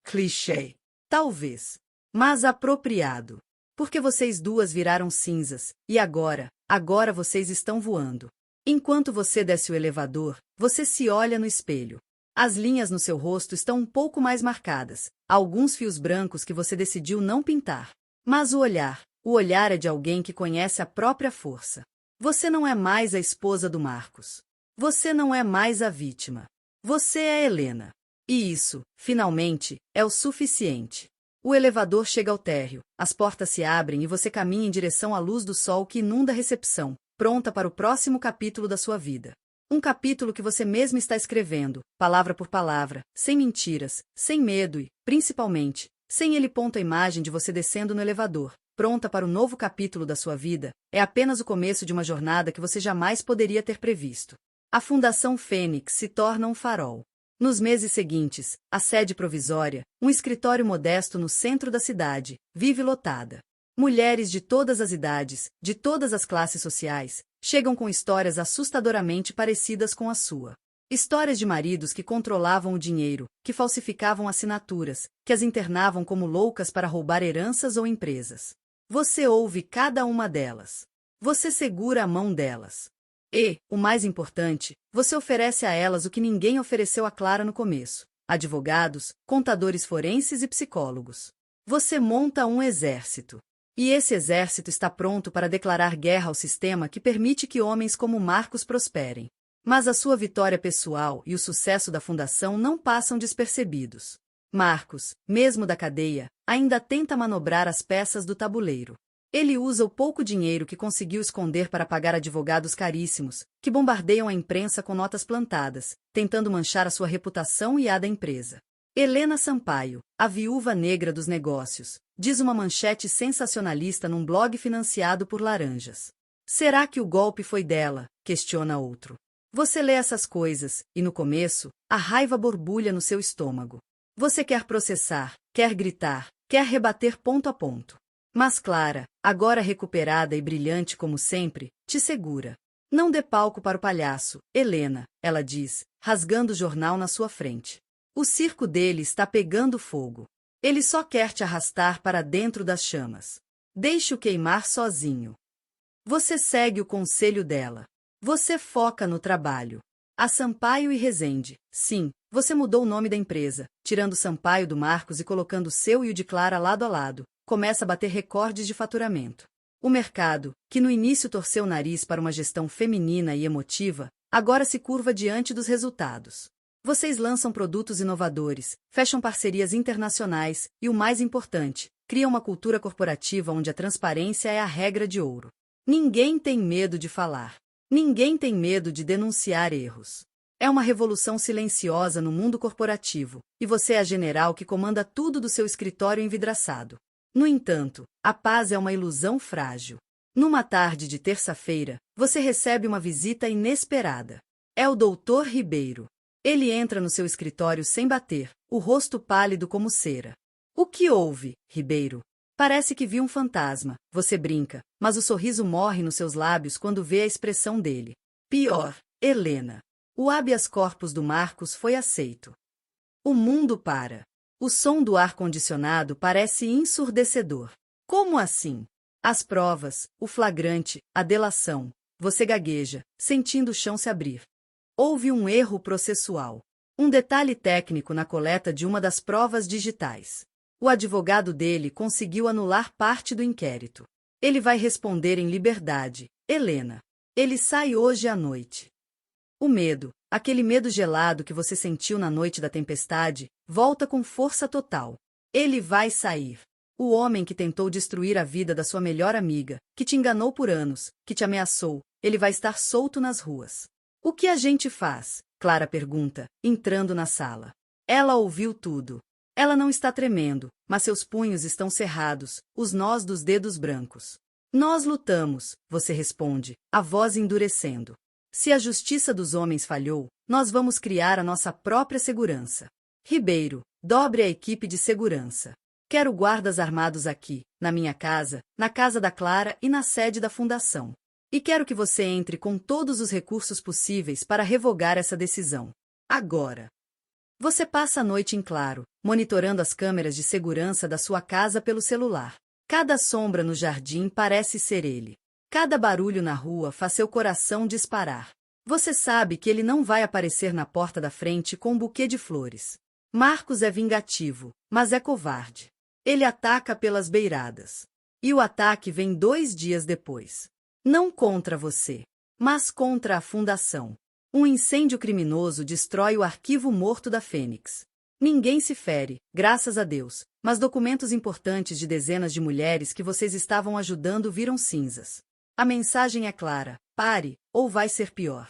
A: Clichê. Talvez. Mas apropriado. Porque vocês duas viraram cinzas, e agora vocês estão voando. Enquanto você desce o elevador, você se olha no espelho. As linhas no seu rosto estão um pouco mais marcadas, há alguns fios brancos que você decidiu não pintar. Mas o olhar é de alguém que conhece a própria força. Você não é mais a esposa do Marcos. Você não é mais a vítima. Você é Helena. E isso, finalmente, é o suficiente. O elevador chega ao térreo, as portas se abrem e você caminha em direção à luz do sol que inunda a recepção, pronta para o próximo capítulo da sua vida. Um capítulo que você mesmo está escrevendo, palavra por palavra, sem mentiras, sem medo e, principalmente, sem ele. A imagem de você descendo no elevador, pronta para o novo capítulo da sua vida, é apenas o começo de uma jornada que você jamais poderia ter previsto. A Fundação Fênix se torna um farol. Nos meses seguintes, a sede provisória, um escritório modesto no centro da cidade, vive lotada. Mulheres de todas as idades, de todas as classes sociais, chegam com histórias assustadoramente parecidas com a sua. Histórias de maridos que controlavam o dinheiro, que falsificavam assinaturas, que as internavam como loucas para roubar heranças ou empresas. Você ouve cada uma delas. Você segura a mão delas. E, o mais importante, você oferece a elas o que ninguém ofereceu a Clara no começo: advogados, contadores forenses e psicólogos. Você monta um exército. E esse exército está pronto para declarar guerra ao sistema que permite que homens como Marcos prosperem. Mas a sua vitória pessoal e o sucesso da fundação não passam despercebidos. Marcos, mesmo da cadeia, ainda tenta manobrar as peças do tabuleiro. Ele usa o pouco dinheiro que conseguiu esconder para pagar advogados caríssimos, que bombardeiam a imprensa com notas plantadas, tentando manchar a sua reputação e a da empresa. Helena Sampaio, a viúva negra dos negócios, diz uma manchete sensacionalista num blog financiado por laranjas. Será que o golpe foi dela? Questiona outro. Você lê essas coisas, e no começo, a raiva borbulha no seu estômago. Você quer processar, quer gritar, quer rebater ponto a ponto. Mas Clara, agora recuperada e brilhante como sempre, te segura. Não dê palco para o palhaço, Helena, ela diz, rasgando o jornal na sua frente. O circo dele está pegando fogo. Ele só quer te arrastar para dentro das chamas. Deixe-o queimar sozinho. Você segue o conselho dela. Você foca no trabalho. A Sampaio e Rezende, sim, você mudou o nome da empresa, tirando Sampaio do Marcos e colocando o seu e o de Clara lado a lado. Começa a bater recordes de faturamento. O mercado, que no início torceu o nariz para uma gestão feminina e emotiva, agora se curva diante dos resultados. Vocês lançam produtos inovadores, fecham parcerias internacionais e, o mais importante, criam uma cultura corporativa onde a transparência é a regra de ouro. Ninguém tem medo de falar. Ninguém tem medo de denunciar erros. É uma revolução silenciosa no mundo corporativo, e você é a general que comanda tudo do seu escritório envidraçado. No entanto, a paz é uma ilusão frágil. Numa tarde de terça-feira, você recebe uma visita inesperada. É o Dr. Ribeiro. Ele entra no seu escritório sem bater, o rosto pálido como cera. O que houve, Ribeiro? Parece que viu um fantasma, você brinca, mas o sorriso morre nos seus lábios quando vê a expressão dele. Pior, Helena. O habeas corpus do Marcos foi aceito. O mundo para. O som do ar-condicionado parece ensurdecedor. Como assim? As provas, o flagrante, a delação. Você gagueja, sentindo o chão se abrir. Houve um erro processual. Um detalhe técnico na coleta de uma das provas digitais. O advogado dele conseguiu anular parte do inquérito. Ele vai responder em liberdade, Helena. Ele sai hoje à noite. O medo, aquele medo gelado que você sentiu na noite da tempestade, volta com força total. Ele vai sair. O homem que tentou destruir a vida da sua melhor amiga, que te enganou por anos, que te ameaçou, ele vai estar solto nas ruas. O que a gente faz? Clara pergunta, entrando na sala. Ela ouviu tudo. Ela não está tremendo, mas seus punhos estão cerrados, os nós dos dedos brancos. Nós lutamos, você responde, a voz endurecendo. Se a justiça dos homens falhou, nós vamos criar a nossa própria segurança. Ribeiro, dobre a equipe de segurança. Quero guardas armados aqui, na minha casa, na casa da Clara e na sede da fundação. E quero que você entre com todos os recursos possíveis para revogar essa decisão. Agora. Você passa a noite em claro, monitorando as câmeras de segurança da sua casa pelo celular. Cada sombra no jardim parece ser ele. Cada barulho na rua faz seu coração disparar. Você sabe que ele não vai aparecer na porta da frente com um buquê de flores. Marcos é vingativo, mas é covarde. Ele ataca pelas beiradas. E o ataque vem 2 dias depois. Não contra você, mas contra a fundação. Um incêndio criminoso destrói o arquivo morto da Fênix. Ninguém se fere, graças a Deus, mas documentos importantes de dezenas de mulheres que vocês estavam ajudando viram cinzas. A mensagem é clara: pare, ou vai ser pior.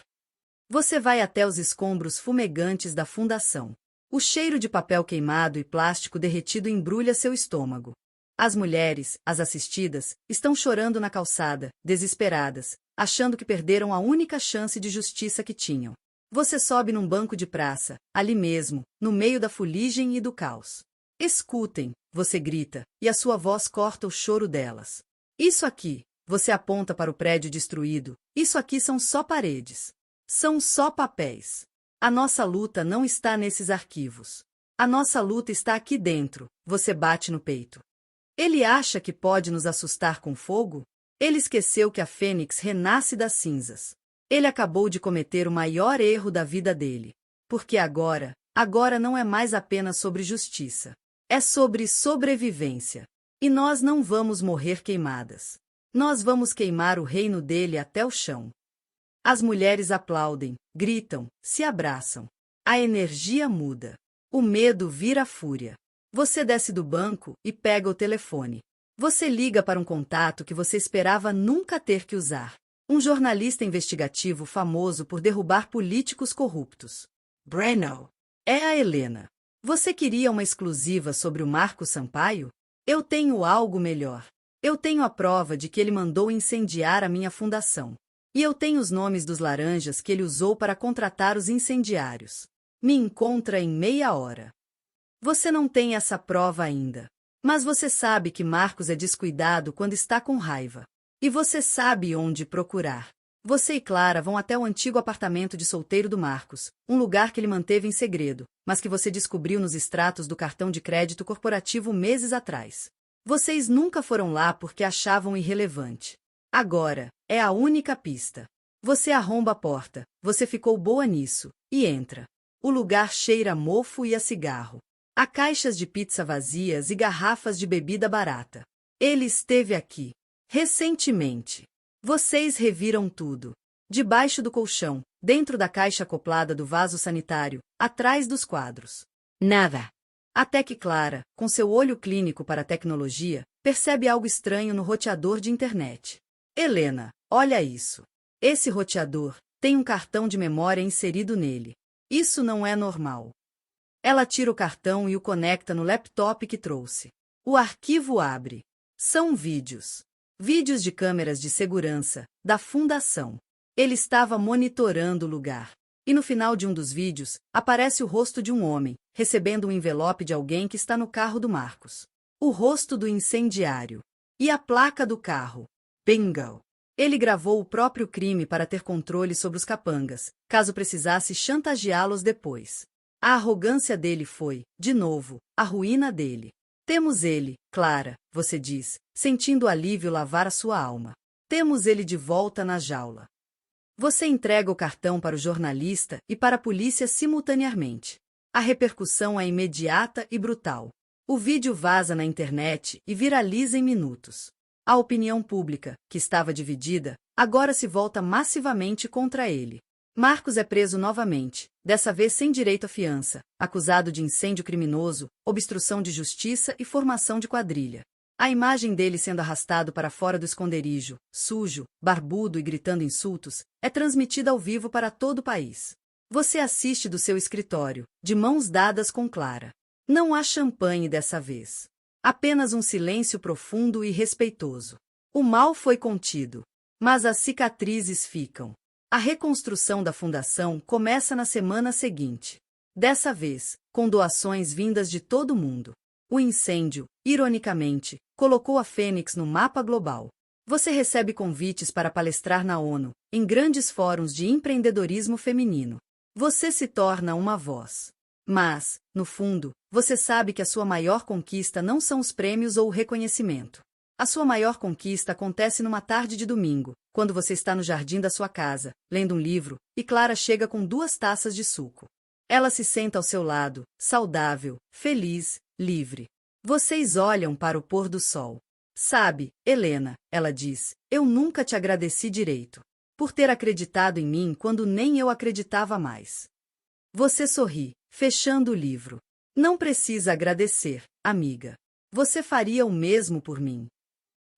A: Você vai até os escombros fumegantes da fundação. O cheiro de papel queimado e plástico derretido embrulha seu estômago. As mulheres, as assistidas, estão chorando na calçada, desesperadas, achando que perderam a única chance de justiça que tinham. Você sobe num banco de praça, ali mesmo, no meio da fuligem e do caos. Escutem, você grita, e a sua voz corta o choro delas. Isso aqui, você aponta para o prédio destruído, isso aqui são só paredes. São só papéis. A nossa luta não está nesses arquivos. A nossa luta está aqui dentro, você bate no peito. Ele acha que pode nos assustar com fogo? Ele esqueceu que a Fênix renasce das cinzas. Ele acabou de cometer o maior erro da vida dele. Porque agora não é mais apenas sobre justiça. É sobre sobrevivência. E nós não vamos morrer queimadas. Nós vamos queimar o reino dele até o chão. As mulheres aplaudem, gritam, se abraçam. A energia muda. O medo vira fúria. Você desce do banco e pega o telefone. Você liga para um contato que você esperava nunca ter que usar. Um jornalista investigativo famoso por derrubar políticos corruptos. Breno. É a Helena. Você queria uma exclusiva sobre o Marcos Sampaio? Eu tenho algo melhor. Eu tenho a prova de que ele mandou incendiar a minha fundação. E eu tenho os nomes dos laranjas que ele usou para contratar os incendiários. Me encontra em meia hora. Você não tem essa prova ainda. Mas você sabe que Marcos é descuidado quando está com raiva. E você sabe onde procurar. Você e Clara vão até o antigo apartamento de solteiro do Marcos, um lugar que ele manteve em segredo, mas que você descobriu nos extratos do cartão de crédito corporativo meses atrás. Vocês nunca foram lá porque achavam irrelevante. Agora, é a única pista. Você arromba a porta, você ficou boa nisso, e entra. O lugar cheira a mofo e a cigarro. Há caixas de pizza vazias e garrafas de bebida barata. Ele esteve aqui. Recentemente. Vocês reviram tudo. Debaixo do colchão, dentro da caixa acoplada do vaso sanitário, atrás dos quadros.
B: Nada.
A: Até que Clara, com seu olho clínico para a tecnologia, percebe algo estranho no roteador de internet. Helena, olha isso. Esse roteador tem um cartão de memória inserido nele. Isso não é normal. Ela tira o cartão e o conecta no laptop que trouxe. O arquivo abre. São vídeos. Vídeos de câmeras de segurança da fundação. Ele estava monitorando o lugar. E no final de um dos vídeos, aparece o rosto de um homem, recebendo um envelope de alguém que está no carro do Marcos. O rosto do incendiário. E a placa do carro. Bingo! Ele gravou o próprio crime para ter controle sobre os capangas, caso precisasse chantageá-los depois. A arrogância dele foi, de novo, a ruína dele. Temos ele, Clara, você diz, sentindo alívio lavar a sua alma. Temos ele de volta na jaula. Você entrega o cartão para o jornalista e para a polícia simultaneamente. A repercussão é imediata e brutal. O vídeo vaza na internet e viraliza em minutos. A opinião pública, que estava dividida, agora se volta massivamente contra ele. Marcos é preso novamente, dessa vez sem direito à fiança, acusado de incêndio criminoso, obstrução de justiça e formação de quadrilha. A imagem dele sendo arrastado para fora do esconderijo, sujo, barbudo e gritando insultos, é transmitida ao vivo para todo o país. Você assiste do seu escritório, de mãos dadas com Clara. Não há champanhe dessa vez. Apenas um silêncio profundo e respeitoso. O mal foi contido, mas as cicatrizes ficam. A reconstrução da fundação começa na semana seguinte. Dessa vez, com doações vindas de todo o mundo. O incêndio, ironicamente, colocou a Fênix no mapa global. Você recebe convites para palestrar na ONU, em grandes fóruns de empreendedorismo feminino. Você se torna uma voz. Mas, no fundo, você sabe que a sua maior conquista não são os prêmios ou o reconhecimento. A sua maior conquista acontece numa tarde de domingo, quando você está no jardim da sua casa, lendo um livro, e Clara chega com 2 taças de suco. Ela se senta ao seu lado, saudável, feliz, livre. Vocês olham para o pôr do sol. Sabe, Helena, ela diz, eu nunca te agradeci direito. Por ter acreditado em mim quando nem eu acreditava mais. Você sorri, fechando o livro. Não precisa agradecer, amiga. Você faria o mesmo por mim.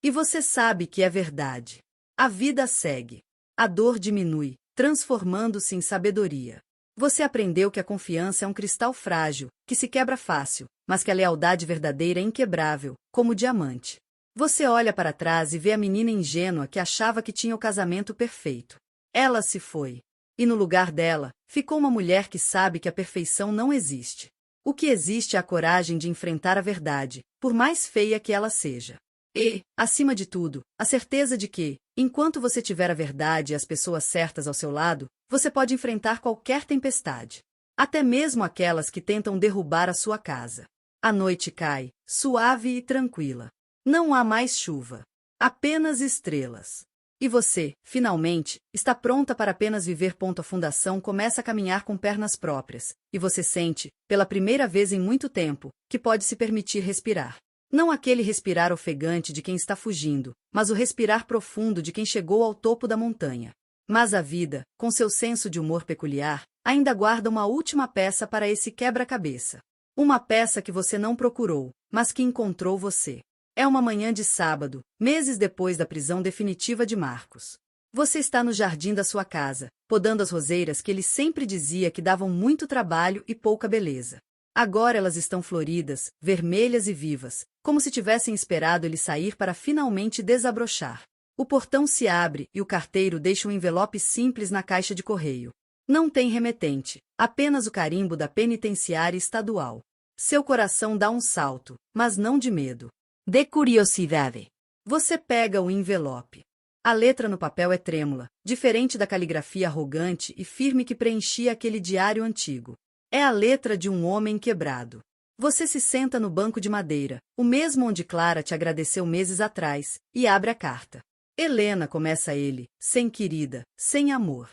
A: E você sabe que é verdade. A vida segue. A dor diminui, transformando-se em sabedoria. Você aprendeu que a confiança é um cristal frágil, que se quebra fácil, mas que a lealdade verdadeira é inquebrável, como o diamante. Você olha para trás e vê a menina ingênua que achava que tinha o casamento perfeito. Ela se foi. E no lugar dela, ficou uma mulher que sabe que a perfeição não existe. O que existe é a coragem de enfrentar a verdade, por mais feia que ela seja. E, acima de tudo, a certeza de que, enquanto você tiver a verdade e as pessoas certas ao seu lado, você pode enfrentar qualquer tempestade. Até mesmo aquelas que tentam derrubar a sua casa. A noite cai, suave e tranquila. Não há mais chuva. Apenas estrelas. E você, finalmente, está pronta para apenas viver. A fundação começa a caminhar com pernas próprias, e você sente, pela primeira vez em muito tempo, que pode se permitir respirar. Não aquele respirar ofegante de quem está fugindo, mas o respirar profundo de quem chegou ao topo da montanha. Mas a vida, com seu senso de humor peculiar, ainda guarda uma última peça para esse quebra-cabeça. Uma peça que você não procurou, mas que encontrou você. É uma manhã de sábado, meses depois da prisão definitiva de Marcos. Você está no jardim da sua casa, podando as roseiras que ele sempre dizia que davam muito trabalho e pouca beleza. Agora elas estão floridas, vermelhas e vivas, como se tivessem esperado ele sair para finalmente desabrochar. O portão se abre e o carteiro deixa um envelope simples na caixa de correio. Não tem remetente, apenas o carimbo da penitenciária estadual. Seu coração dá um salto, mas não de medo. De curiosidade. Você pega o envelope. A letra no papel é trêmula, diferente da caligrafia arrogante e firme que preenchia aquele diário antigo. É a letra de um homem quebrado. Você se senta no banco de madeira, o mesmo onde Clara te agradeceu meses atrás, e abre a carta. Helena, começa ele, sem querida, sem amor.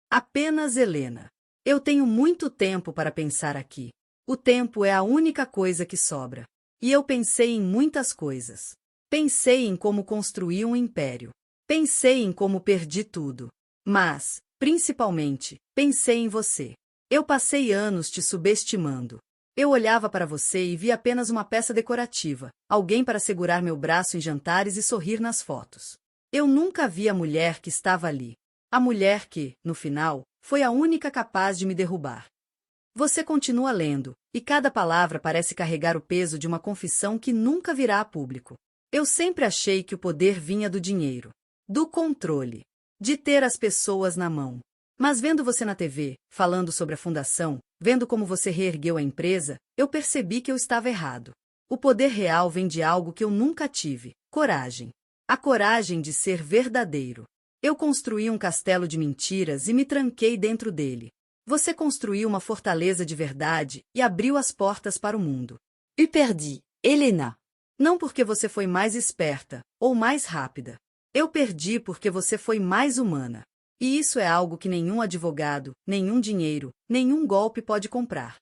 A: Apenas Helena. Eu tenho muito tempo para pensar aqui. O tempo é a única coisa que sobra. E eu pensei em muitas coisas. Pensei em como construir um império. Pensei em como perdi tudo. Mas, principalmente, pensei em você. Eu passei anos te subestimando. Eu olhava para você e vi apenas uma peça decorativa, alguém para segurar meu braço em jantares e sorrir nas fotos. Eu nunca vi a mulher que estava ali. A mulher que, no final, foi a única capaz de me derrubar. Você continua lendo, E cada palavra parece carregar o peso de uma confissão que nunca virá a público. Eu sempre achei que o poder vinha do dinheiro, do controle, de ter as pessoas na mão. Mas vendo você na TV, falando sobre a fundação, vendo como você reergueu a empresa, eu percebi que eu estava errado. O poder real vem de algo que eu nunca tive: coragem. A coragem de ser verdadeiro. Eu construí um castelo de mentiras e me tranquei dentro dele. Você construiu uma fortaleza de verdade e abriu as portas para o mundo.
B: Eu perdi, Helena.
A: Não porque você foi mais esperta ou mais rápida. Eu perdi porque você foi mais humana. E isso é algo que nenhum advogado, nenhum dinheiro, nenhum golpe pode comprar.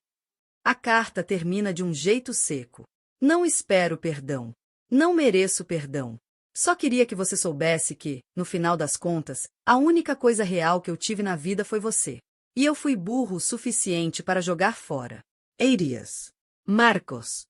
A: A carta termina de um jeito seco. Não espero perdão. Não mereço perdão. Só queria que você soubesse que, no final das contas, a única coisa real que eu tive na vida foi você. E eu fui burro o suficiente para jogar fora.
B: Arias. Marcos.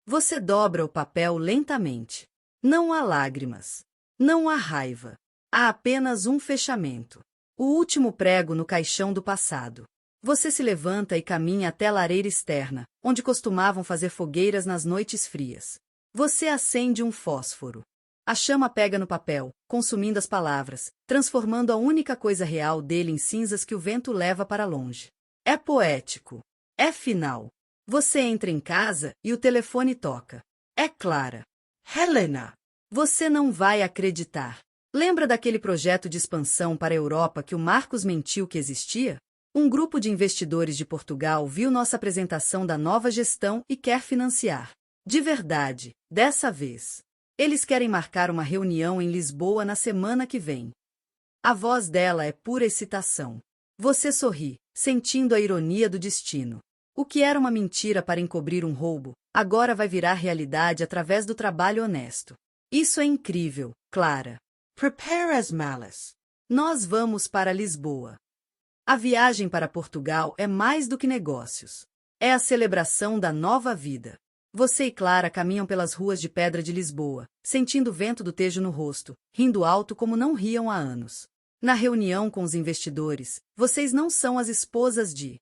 A: Você dobra o papel lentamente. Não há lágrimas. Não há raiva. Há apenas um fechamento. O último prego no caixão do passado. Você se levanta e caminha até a lareira externa, onde costumavam fazer fogueiras nas noites frias. Você acende um fósforo. A chama pega no papel, consumindo as palavras, transformando a única coisa real dele em cinzas que o vento leva para longe. É poético. É final. Você entra em casa e o telefone toca. É Clara.
B: Helena.
A: Você não vai acreditar. Lembra daquele projeto de expansão para a Europa que o Marcos mentiu que existia? Um grupo de investidores de Portugal viu nossa apresentação da nova gestão e quer financiar. De verdade, dessa vez. Eles querem marcar uma reunião em Lisboa na semana que vem. A voz dela é pura excitação. Você sorri, sentindo a ironia do destino. O que era uma mentira para encobrir um roubo, agora vai virar realidade através do trabalho honesto. Isso é incrível, Clara.
B: Prepare as malas.
A: Nós vamos para Lisboa. A viagem para Portugal é mais do que negócios. É a celebração da nova vida. Você e Clara caminham pelas ruas de pedra de Lisboa, sentindo o vento do Tejo no rosto, rindo alto como não riam há anos. Na reunião com os investidores, vocês não são as esposas de...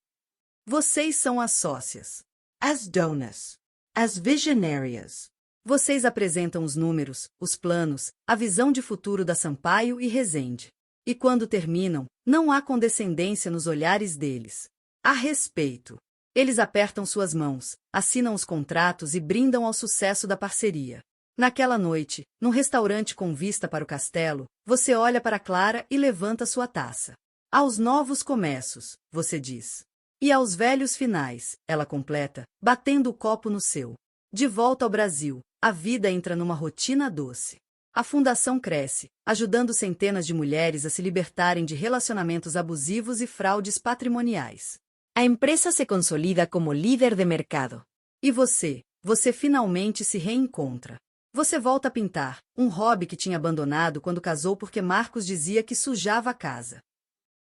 A: Vocês são as sócias.
B: As donas. As visionárias.
A: Vocês apresentam os números, os planos, a visão de futuro da Sampaio e Rezende. E quando terminam, não há condescendência nos olhares deles. Há respeito. Eles apertam suas mãos, assinam os contratos e brindam ao sucesso da parceria. Naquela noite, num restaurante com vista para o castelo, você olha para Clara e levanta sua taça. Aos novos começos, você diz. E aos velhos finais, ela completa, batendo o copo no seu. De volta ao Brasil, a vida entra numa rotina doce. A fundação cresce, ajudando centenas de mulheres a se libertarem de relacionamentos abusivos e fraudes patrimoniais.
B: A empresa se consolida como líder de mercado.
A: E você finalmente se reencontra. Você volta a pintar, um hobby que tinha abandonado quando casou porque Marcos dizia que sujava a casa.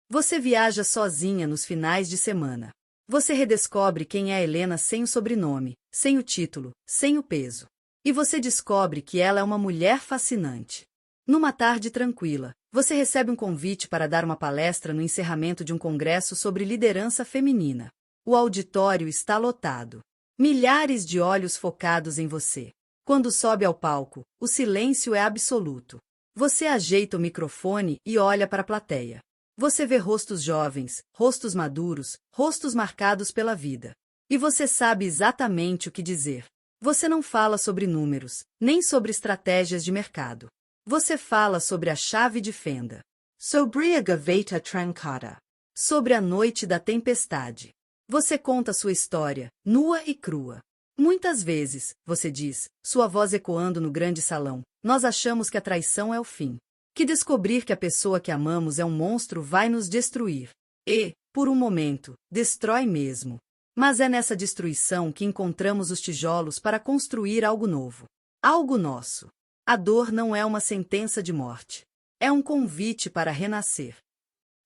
A: Você viaja sozinha nos finais de semana. Você redescobre quem é Helena sem o sobrenome, sem o título, sem o peso. E você descobre que ela é uma mulher fascinante. Numa tarde tranquila, você recebe um convite para dar uma palestra no encerramento de um congresso sobre liderança feminina. O auditório está lotado. Milhares de olhos focados em você. Quando sobe ao palco, o silêncio é absoluto. Você ajeita o microfone e olha para a plateia. Você vê rostos jovens, rostos maduros, rostos marcados pela vida. E você sabe exatamente o que dizer. Você não fala sobre números, nem sobre estratégias de mercado. Você fala sobre a chave de fenda.
B: Sobre a gaveta trancada.
A: Sobre a noite da tempestade. Você conta sua história, nua e crua. Muitas vezes, você diz, sua voz ecoando no grande salão, nós achamos que a traição é o fim. Que descobrir que a pessoa que amamos é um monstro vai nos destruir. E, por um momento, destrói mesmo. Mas é nessa destruição que encontramos os tijolos para construir algo novo. Algo nosso. A dor não é uma sentença de morte. É um convite para renascer.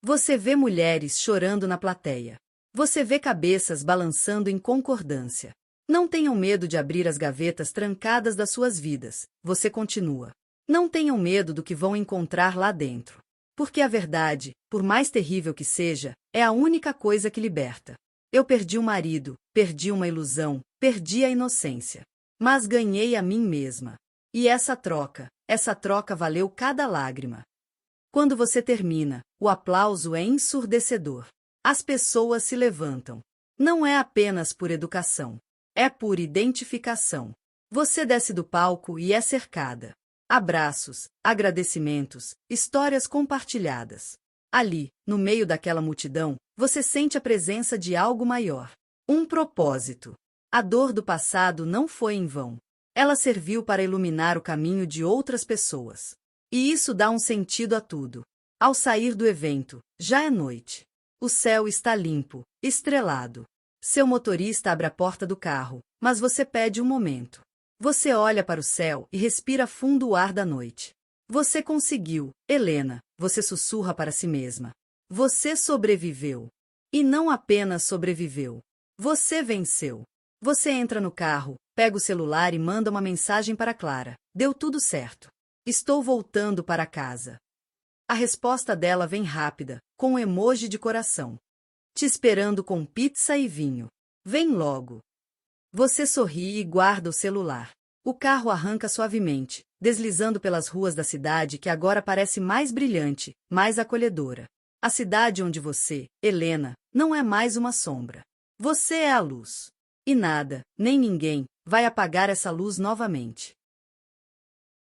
A: Você vê mulheres chorando na plateia. Você vê cabeças balançando em concordância. Não tenham medo de abrir as gavetas trancadas das suas vidas. Você continua. Não tenham medo do que vão encontrar lá dentro. Porque a verdade, por mais terrível que seja, é a única coisa que liberta. Eu perdi um marido, perdi uma ilusão, perdi a inocência. Mas ganhei a mim mesma. E essa troca valeu cada lágrima. Quando você termina, o aplauso é ensurdecedor. As pessoas se levantam. Não é apenas por educação. É por identificação. Você desce do palco e é cercada. Abraços, agradecimentos, histórias compartilhadas. Ali, no meio daquela multidão, você sente a presença de algo maior. Um propósito. A dor do passado não foi em vão. Ela serviu para iluminar o caminho de outras pessoas. E isso dá um sentido a tudo. Ao sair do evento, já é noite. O céu está limpo, estrelado. Seu motorista abre a porta do carro, mas você pede um momento. Você olha para o céu e respira fundo o ar da noite. Você conseguiu, Helena, você sussurra para si mesma. Você sobreviveu. E não apenas sobreviveu. Você venceu. Você entra no carro, pega o celular e manda uma mensagem para Clara. Deu tudo certo. Estou voltando para casa. A resposta dela vem rápida, com um emoji de coração. Te esperando com pizza e vinho. Vem logo. Você sorri e guarda o celular. O carro arranca suavemente, deslizando pelas ruas da cidade que agora parece mais brilhante, mais acolhedora. A cidade onde você, Helena, não é mais uma sombra. Você é a luz. E nada, nem ninguém, vai apagar essa luz novamente.